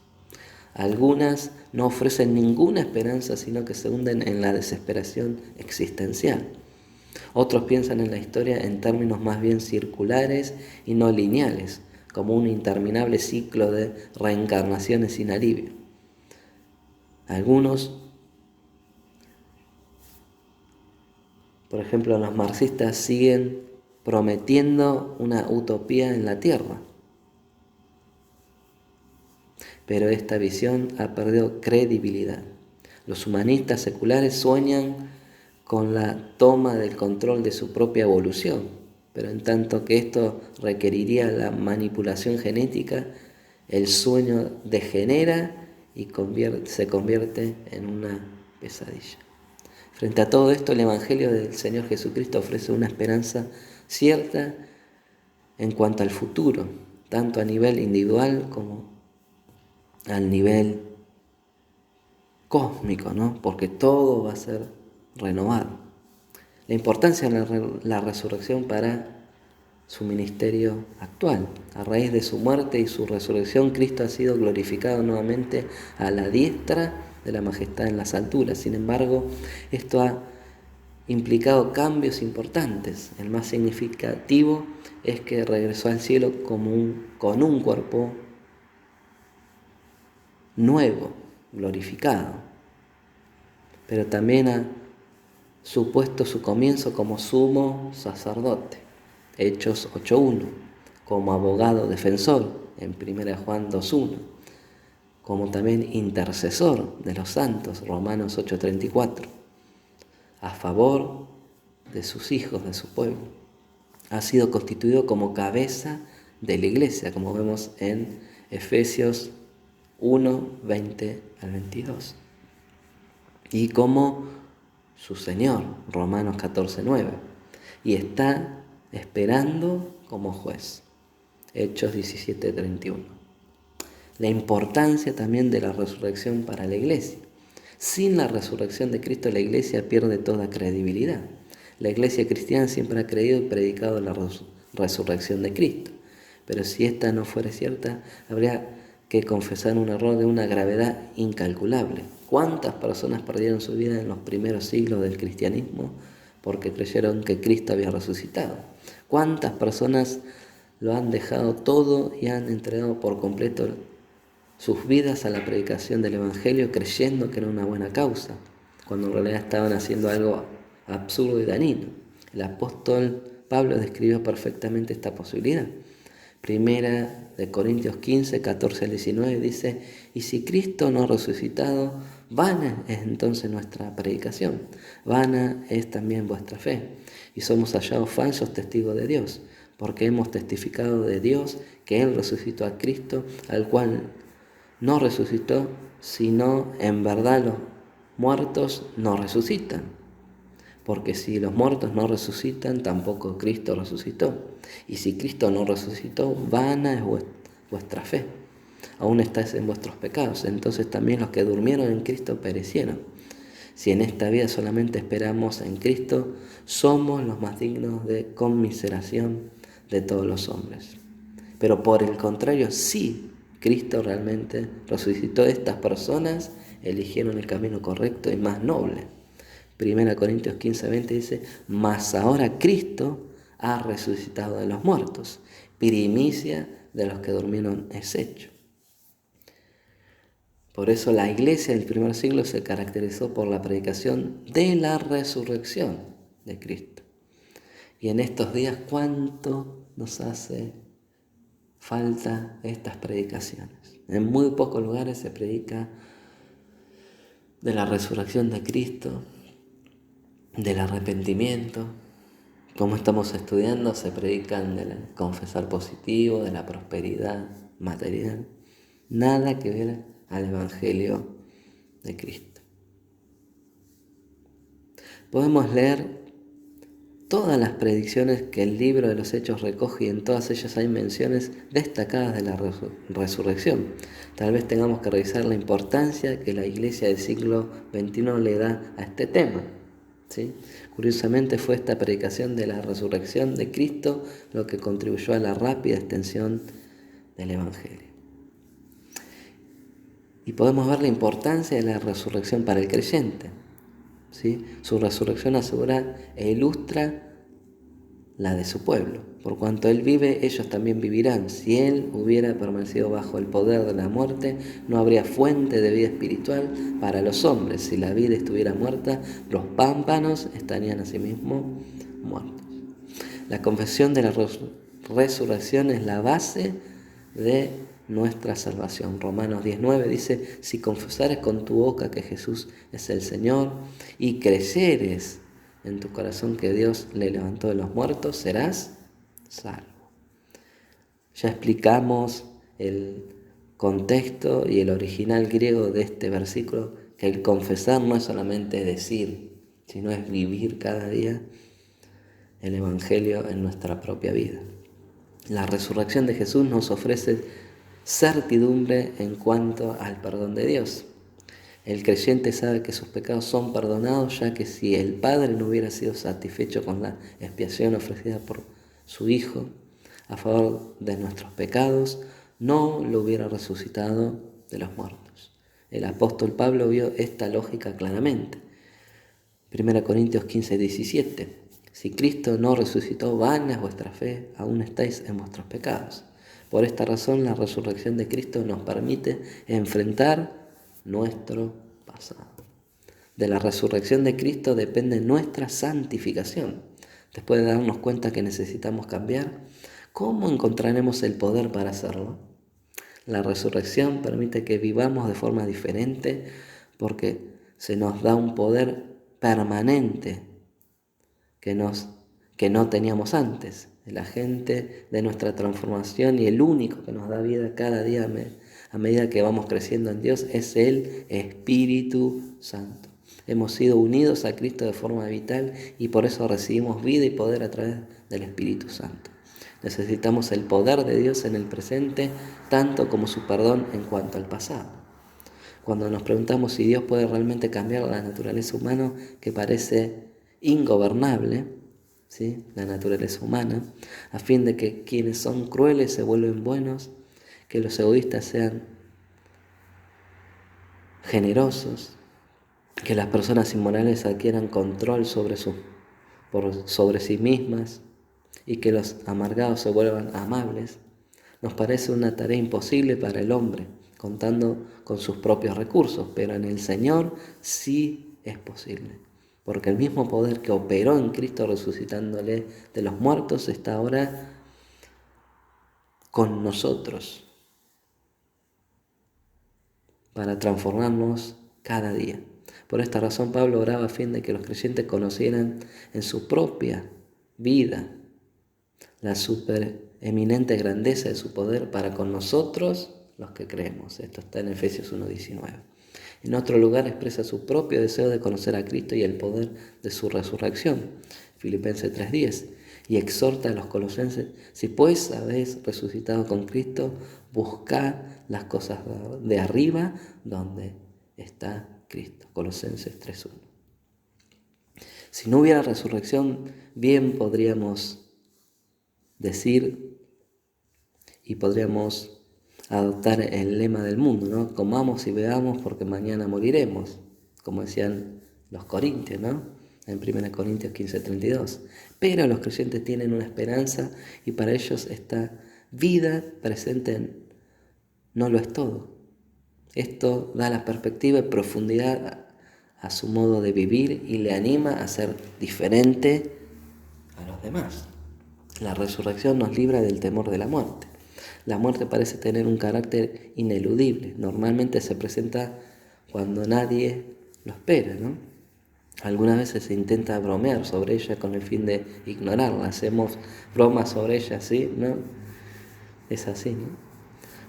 Algunas no ofrecen ninguna esperanza, sino que se hunden en la desesperación existencial. Otros piensan en la historia en términos más bien circulares y no lineales, como un interminable ciclo de reencarnaciones sin alivio. Algunos, por ejemplo, los marxistas, siguen prometiendo una utopía en la tierra. pero esta visión ha perdido credibilidad. Los humanistas seculares sueñan con la toma del control de su propia evolución, pero en tanto que esto requeriría la manipulación genética, el sueño degenera y se convierte en una pesadilla. Frente a todo esto, el Evangelio del Señor Jesucristo ofrece una esperanza cierta en cuanto al futuro, tanto a nivel individual como al nivel cósmico, ¿no? Porque todo va a ser renovado. La importancia de la resurrección para su ministerio actual. A raíz de su muerte y su resurrección, Cristo ha sido glorificado nuevamente a la diestra de la majestad en las alturas. Sin embargo, esto ha implicado cambios importantes. El más significativo es que regresó al cielo con un cuerpo nuevo, glorificado, pero también ha supuesto su comienzo como sumo sacerdote, Hechos 8.1, como abogado defensor en 1 Juan 2.1, como también intercesor de los santos, Romanos 8.34, a favor de sus hijos, de su pueblo. Ha sido constituido como cabeza de la iglesia, como vemos en Efesios 1, 20 al 22. Y como su Señor, Romanos 14, 9. Y está esperando como juez, Hechos 17, 31. La importancia también de la resurrección para la iglesia. Sin la resurrección de Cristo, la iglesia pierde toda credibilidad. La iglesia cristiana siempre ha creído y predicado la resurrección de Cristo. Pero si esta no fuera cierta, habría que confesar un error de una gravedad incalculable. ¿Cuántas personas perdieron su vida en los primeros siglos del cristianismo porque creyeron que Cristo había resucitado? ¿Cuántas personas lo han dejado todo y han entregado por completo sus vidas a la predicación del Evangelio creyendo que era una buena causa, cuando en realidad estaban haciendo algo absurdo y dañino? El apóstol Pablo describió perfectamente esta posibilidad. Primera de Corintios 15, 14 al 19 dice: y si Cristo no ha resucitado, vana es entonces nuestra predicación, vana es también vuestra fe, y somos hallados falsos testigos de Dios, porque hemos testificado de Dios que Él resucitó a Cristo, al cual no resucitó, sino en verdad los muertos no resucitan. Porque si los muertos no resucitan, tampoco Cristo resucitó. Y si Cristo no resucitó, vana es vuestra fe. Aún estáis en vuestros pecados. Entonces también los que durmieron en Cristo perecieron. Si en esta vida solamente esperamos en Cristo, somos los más dignos de conmiseración de todos los hombres. Pero por el contrario, si Cristo realmente resucitó, estas personas eligieron el camino correcto y más noble. 1 Corintios 15, 20 dice: mas ahora Cristo ha resucitado de los muertos, primicia de los que durmieron es hecho. Por eso la iglesia del primer siglo se caracterizó por la predicación de la resurrección de Cristo. Y en estos días, ¿cuánto nos hace falta estas predicaciones? En muy pocos lugares se predica de la resurrección de Cristo, del arrepentimiento. Como estamos estudiando, se predican del confesar positivo, de la prosperidad material. Nada que ver al Evangelio de Cristo. Podemos leer todas las predicciones que el libro de los Hechos recoge, y en todas ellas hay menciones destacadas de la resurrección. Tal vez tengamos que revisar la importancia que la iglesia del siglo XXI le da a este tema. ¿Sí? Curiosamente fue esta predicación de la resurrección de Cristo lo que contribuyó a la rápida extensión del Evangelio. Y podemos ver la importancia de la resurrección para el creyente. ¿Sí? Su resurrección asegura e ilustra la de su pueblo. Por cuanto Él vive, ellos también vivirán. Si Él hubiera permanecido bajo el poder de la muerte, no habría fuente de vida espiritual para los hombres. Si la vida estuviera muerta, los pámpanos estarían asimismo muertos. La confesión de la resurrección es la base de nuestra salvación. Romanos 19 dice, si confesares con tu boca que Jesús es el Señor y creyeres en tu corazón que Dios le levantó de los muertos, serás salvo. Ya explicamos el contexto y el original griego de este versículo, que el confesar no es solamente decir, sino es vivir cada día el Evangelio en nuestra propia vida. La resurrección de Jesús nos ofrece certidumbre en cuanto al perdón de Dios. El creyente sabe que sus pecados son perdonados, ya que si el Padre no hubiera sido satisfecho con la expiación ofrecida por su Hijo a favor de nuestros pecados, no lo hubiera resucitado de los muertos. El apóstol Pablo vio esta lógica claramente. 1 Corintios 15, 17. Si Cristo no resucitó, vana es vuestra fe, aún estáis en vuestros pecados. Por esta razón, la resurrección de Cristo nos permite enfrentar nuestro pasado. De la resurrección de Cristo depende nuestra santificación. Después de darnos cuenta que necesitamos cambiar, ¿cómo encontraremos el poder para hacerlo? La resurrección permite que vivamos de forma diferente porque se nos da un poder permanente que no teníamos antes. El agente de nuestra transformación y el único que nos da vida cada día a medida que vamos creciendo en Dios es el Espíritu Santo. Hemos sido unidos a Cristo de forma vital y por eso recibimos vida y poder a través del Espíritu Santo. Necesitamos el poder de Dios en el presente, tanto como su perdón en cuanto al pasado. Cuando nos preguntamos si Dios puede realmente cambiar la naturaleza humana, que parece ingobernable, ¿sí?, la naturaleza humana, a fin de que quienes son crueles se vuelven buenos, que los egoístas sean generosos, que las personas inmorales adquieran control sobre sí mismas y que los amargados se vuelvan amables, nos parece una tarea imposible para el hombre, contando con sus propios recursos, pero en el Señor sí es posible, porque el mismo poder que operó en Cristo resucitándole de los muertos está ahora con nosotros para transformarnos cada día. Por esta razón Pablo oraba a fin de que los creyentes conocieran en su propia vida la supereminente grandeza de su poder para con nosotros los que creemos. Esto está en Efesios 1:19. En otro lugar expresa su propio deseo de conocer a Cristo y el poder de su resurrección, Filipenses 3:10, y exhorta a los colosenses: si pues habéis resucitado con Cristo, buscad las cosas de arriba donde está Cristo, Colosenses 3:1. Si no hubiera resurrección, bien podríamos decir y podríamos adoptar el lema del mundo, ¿no? Comamos y bebamos porque mañana moriremos, como decían los corintios, ¿no? En 1 Corintios 15:32. Pero los creyentes tienen una esperanza y para ellos esta vida presente no lo es todo. Esto da la perspectiva y profundidad a su modo de vivir y le anima a ser diferente a los demás. La resurrección nos libra del temor de la muerte. La muerte parece tener un carácter ineludible. Normalmente se presenta cuando nadie lo espera, ¿no? Algunas veces se intenta bromear sobre ella con el fin de ignorarla. Hacemos bromas sobre ella, ¿sí? ¿No? Es así, ¿no?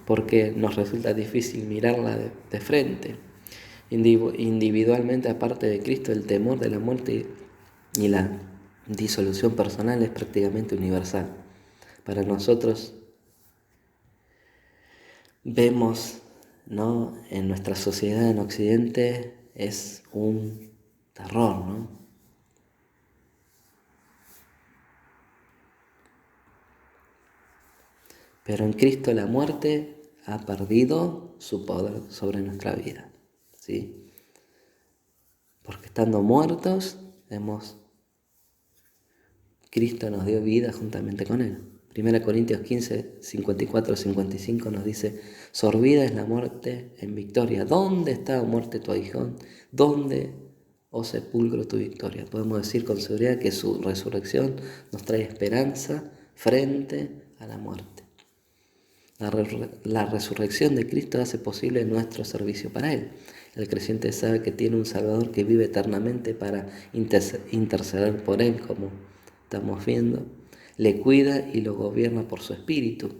Porque nos resulta difícil mirarla de frente. Individualmente, aparte de Cristo, el temor de la muerte y la disolución personal es prácticamente universal. Para nosotros vemos, ¿no?, en nuestra sociedad en Occidente es un terror, ¿no? Pero en Cristo la muerte ha perdido su poder sobre nuestra vida, ¿sí? Porque estando muertos, Cristo nos dio vida juntamente con Él. 1 Corintios 15, 54-55 nos dice: sorbida es la muerte en victoria. ¿Dónde está, muerte, tu aguijón? ¿Dónde, oh sepulcro, tu victoria? Podemos decir con seguridad que su resurrección nos trae esperanza frente a la muerte. La resurrección de Cristo hace posible nuestro servicio para Él. El creyente sabe que tiene un Salvador que vive eternamente para interceder por Él, como estamos viendo. Le cuida y lo gobierna por su espíritu,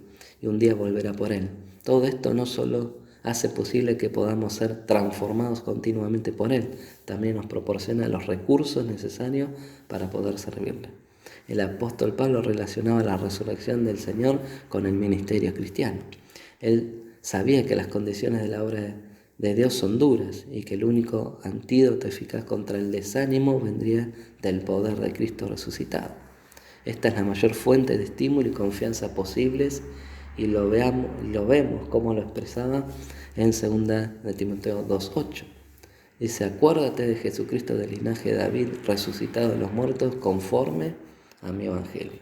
y un día volverá por Él. Todo esto no solo hace posible que podamos ser transformados continuamente por Él, también nos proporciona los recursos necesarios para poder servirle. El apóstol Pablo relacionaba la resurrección del Señor con el ministerio cristiano. Él sabía que las condiciones de la obra de Dios son duras y que el único antídoto eficaz contra el desánimo vendría del poder de Cristo resucitado. Esta es la mayor fuente de estímulo y confianza posibles, y lo vemos como lo expresaba en 2 de Timoteo 2:8. Dice: acuérdate de Jesucristo del linaje de David, resucitado de los muertos, conforme a mi evangelio.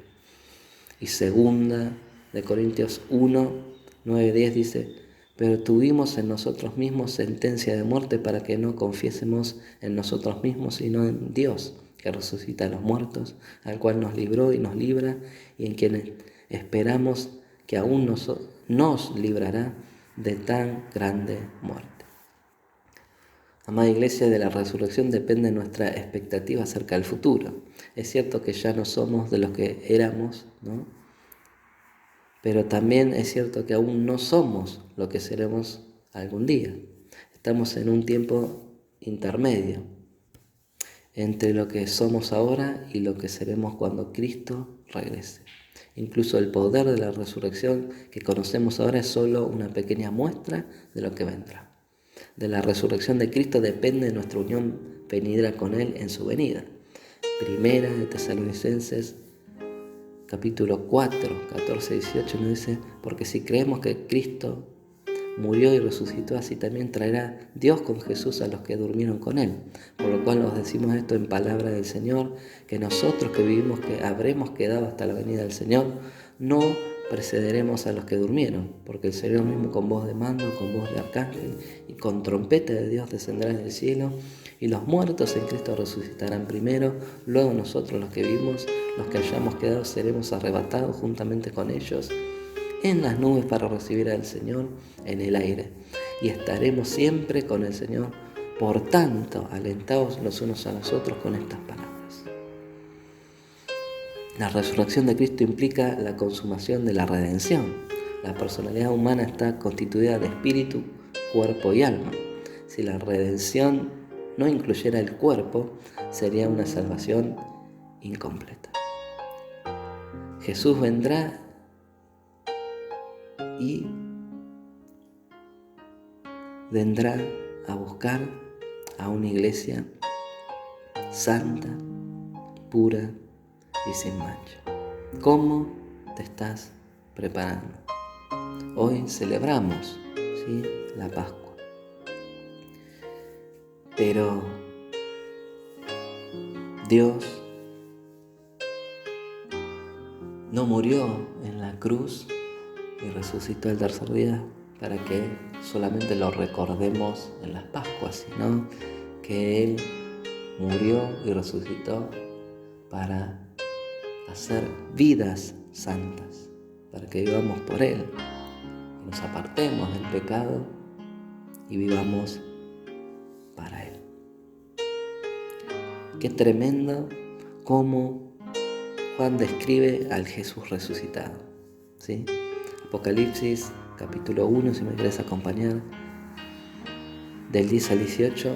Y 2 de Corintios 1:9-10 dice: pero tuvimos en nosotros mismos sentencia de muerte para que no confiésemos en nosotros mismos, sino en Dios, que resucita a los muertos, al cual nos libró y nos libra, y en quien esperamos que aún nos librará de tan grande muerte. Amada Iglesia, de la resurrección depende nuestra expectativa acerca del futuro. Es cierto que ya no somos de los que éramos, ¿no? Pero también es cierto que aún no somos lo que seremos algún día. Estamos en un tiempo intermedio entre lo que somos ahora y lo que seremos cuando Cristo regrese. Incluso el poder de la resurrección que conocemos ahora es solo una pequeña muestra de lo que vendrá. De la resurrección de Cristo depende nuestra unión venidera con Él en su venida. Primera de Tesalonicenses capítulo 4, 14-18 nos dice: porque si creemos que Cristo murió y resucitó, así también traerá Dios con Jesús a los que durmieron con Él. Por lo cual os decimos esto en palabra del Señor, que nosotros que vivimos, que habremos quedado hasta la venida del Señor, no precederemos a los que durmieron, porque el Señor mismo con voz de mando, con voz de arcángel y con trompeta de Dios descenderá del cielo, y los muertos en Cristo resucitarán primero. Luego nosotros los que vivimos, los que hayamos quedado, seremos arrebatados juntamente con ellos en las nubes para recibir al Señor en el aire, y estaremos siempre con el Señor. Por tanto, alentaos los unos a los otros con estas palabras. La resurrección de Cristo implica la consumación de la redención. La personalidad humana está constituida de espíritu, cuerpo y alma. Si la redención no incluyera el cuerpo, sería una salvación incompleta. Jesús vendrá y vendrá a buscar a una iglesia santa, pura y sin mancha. ¿Cómo te estás preparando? Hoy celebramos, ¿sí?, la Pascua. Pero Dios no murió en la cruz y resucitó el tercer día para que solamente lo recordemos en las Pascuas, sino que Él murió y resucitó para hacer vidas santas, para que vivamos por Él, que nos apartemos del pecado y vivamos para Él. Qué tremendo cómo Juan describe al Jesús resucitado, ¿sí? Apocalipsis capítulo 1, si me quieres acompañar, del 10 al 18,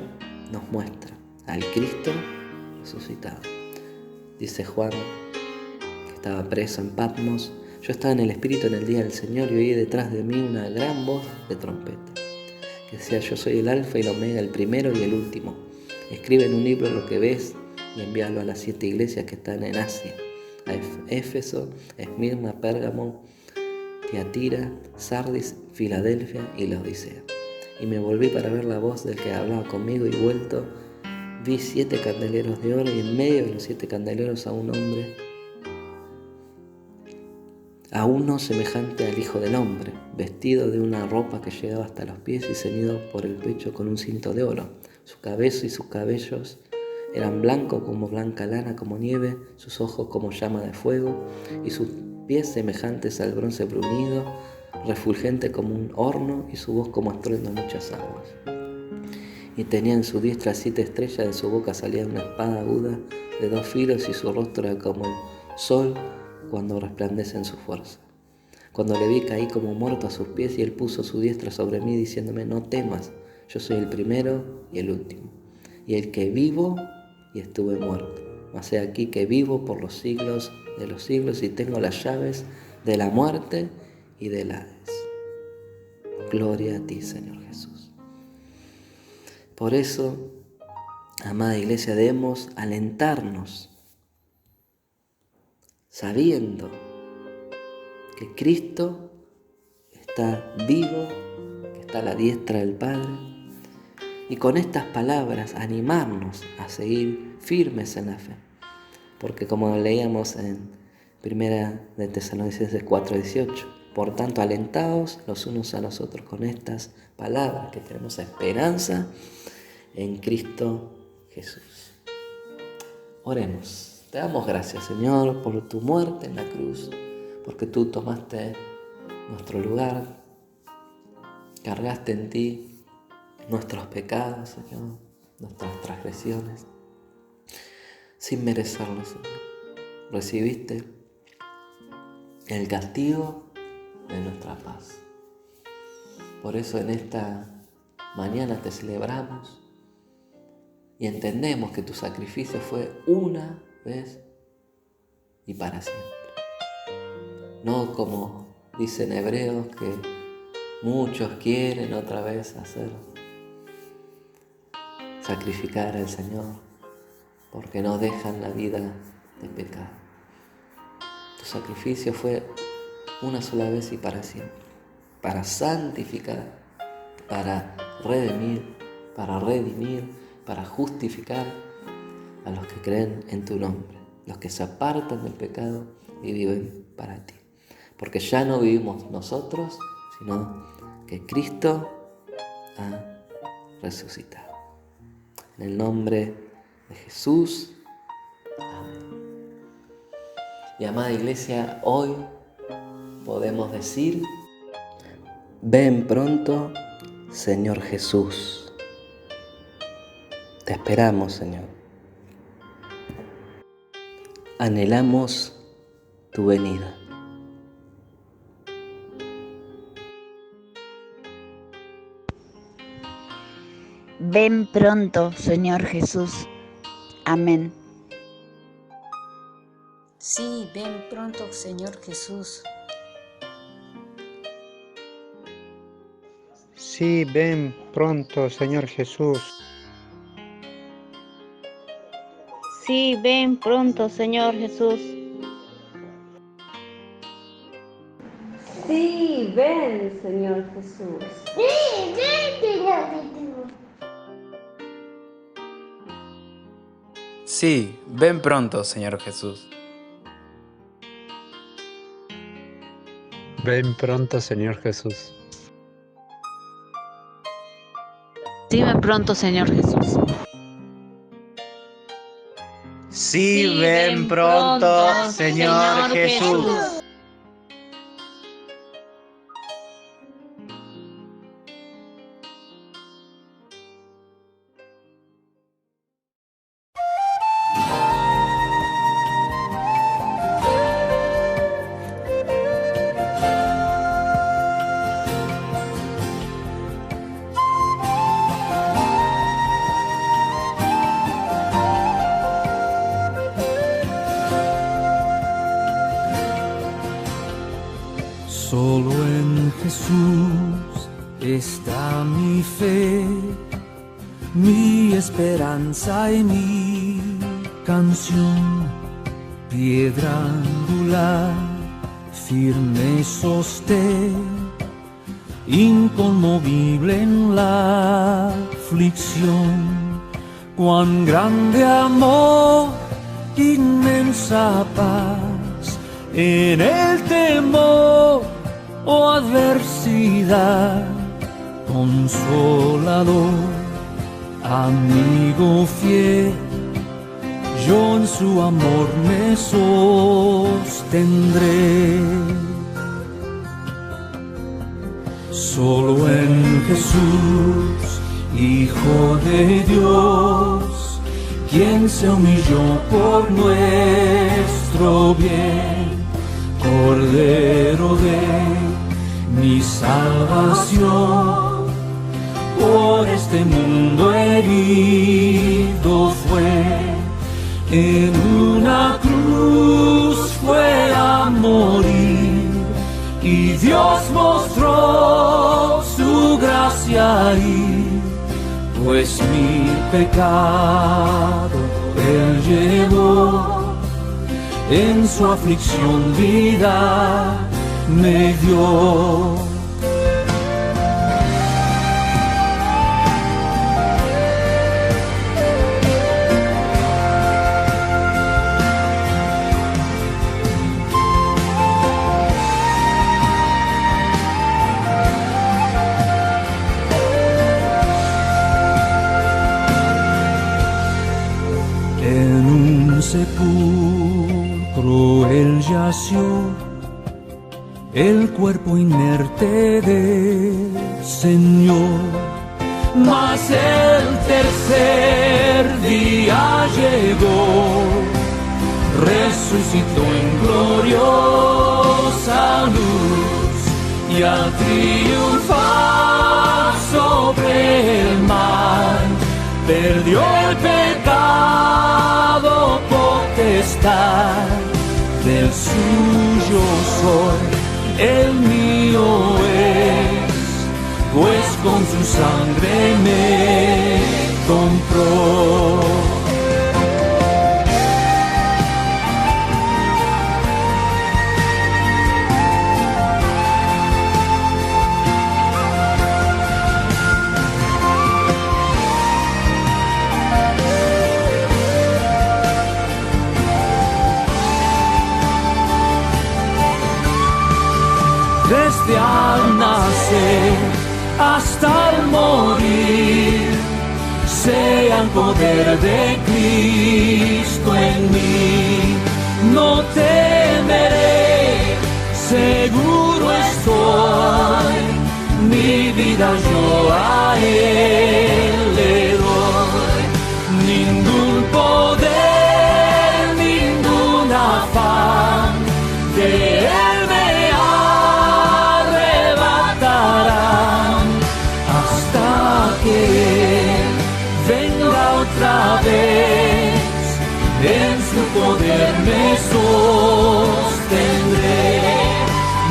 nos muestra al Cristo resucitado. Dice Juan, que estaba preso en Patmos: yo estaba en el Espíritu en el día del Señor y oí detrás de mí una gran voz de trompeta, que decía: yo soy el Alfa y el Omega, el primero y el último. Escribe en un libro lo que ves y envíalo a las 7 iglesias que están en Asia: a Éfeso, Esmirna, Pérgamo, Tiatira, Sardis, Filadelfia y Laodicea. Y me volví para ver la voz del que hablaba conmigo, y vuelto vi 7 candeleros de oro, y en medio de los 7 candeleros a un hombre, a uno semejante al Hijo del Hombre, vestido de una ropa que llegaba hasta los pies y ceñido por el pecho con un cinto de oro. Su cabeza y sus cabellos eran blancos como blanca lana, como nieve, sus ojos como llama de fuego, y sus pies semejantes al bronce bruñido, refulgente como un horno y su voz como estruendo de muchas aguas. Y tenía en su diestra 7 estrellas, de su boca salía una espada aguda de 2 filos y su rostro era como el sol cuando resplandece en su fuerza. Cuando le vi caí como muerto a sus pies y él puso su diestra sobre mí diciéndome: no temas, yo soy el primero y el último, y el que vivo y estuve muerto. Mas he aquí que vivo por los siglos de los siglos y tengo las llaves de la muerte y del Hades. Gloria a ti, Señor Jesús. Por eso, amada Iglesia, debemos alentarnos sabiendo que Cristo está vivo, que está a la diestra del Padre, y con estas palabras animarnos a seguir firmes en la fe. Porque como leíamos en 1 de Tesalonicenses 4:18, por tanto alentaos los unos a los otros con estas palabras, que tenemos esperanza en Cristo Jesús. Oremos. Te damos gracias, Señor, por tu muerte en la cruz, porque tú tomaste nuestro lugar, cargaste en ti nuestros pecados, Señor, nuestras transgresiones, sin merecerlo, Señor. Recibiste el castigo de nuestra paz. Por eso en esta mañana te celebramos y entendemos que tu sacrificio fue una vez y para siempre. No como dicen Hebreos, que muchos quieren otra vez sacrificar al Señor porque no dejan la vida de pecado. Tu sacrificio fue una sola vez y para siempre, para santificar, para redimir, para justificar a los que creen en tu nombre, los que se apartan del pecado y viven para ti. Porque ya no vivimos nosotros, sino que Cristo ha resucitado. En el nombre de Jesús. Amén. Y amada Iglesia, hoy podemos decir: ven pronto, Señor Jesús. Te esperamos, Señor. Anhelamos tu venida. Ven pronto, Señor Jesús. Amén. Sí, ven pronto, Señor Jesús. Sí, ven pronto, Señor Jesús. Sí, ven pronto, Señor Jesús. Sí, ven, Señor Jesús. Sí, ven, Señor Jesús. Sí, ven pronto, Señor Jesús. Ven pronto, Señor Jesús. Sí, ven pronto, Señor Jesús. Sí, ven pronto, Señor Jesús. Solo en Jesús está mi fe, mi esperanza y mi canción. Piedra angular, firme sostén, inconmovible en la aflicción. Cuán grande amor, inmensa paz en el temor o adversidad. Consolador, amigo fiel, yo en su amor me sostendré. solo en Jesús, Hijo de Dios, quien se humilló por nuestro bien, Cordero de mi salvación, por este mundo herido fue, en una cruz fue a morir, y Dios mostró su gracia ahí, pues mi pecado Él llevó, en su aflicción vida me dio. Sepulcro él yació, el cuerpo inerte del Señor, mas el tercer día llegó, resucitó en gloriosa luz, y al triunfar sobre el mar, perdió el pecado potestad, del suyo soy, el mío es, pues con su sangre me compró. Desde al nacer hasta el morir, sea el poder de Cristo en mí. No temeré, seguro estoy, mi vida yo a Él le doy. Ningún poder, ningún afán de Él otra vez, en su poder me sostendré.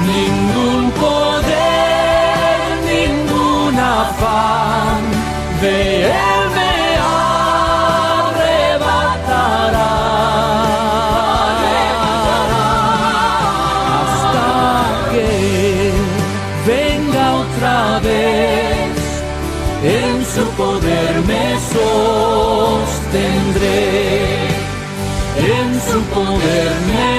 Ningún poder, ningún afán de Él me arrebatará. Hasta que venga otra vez, en su poder me sostendré, en su poder me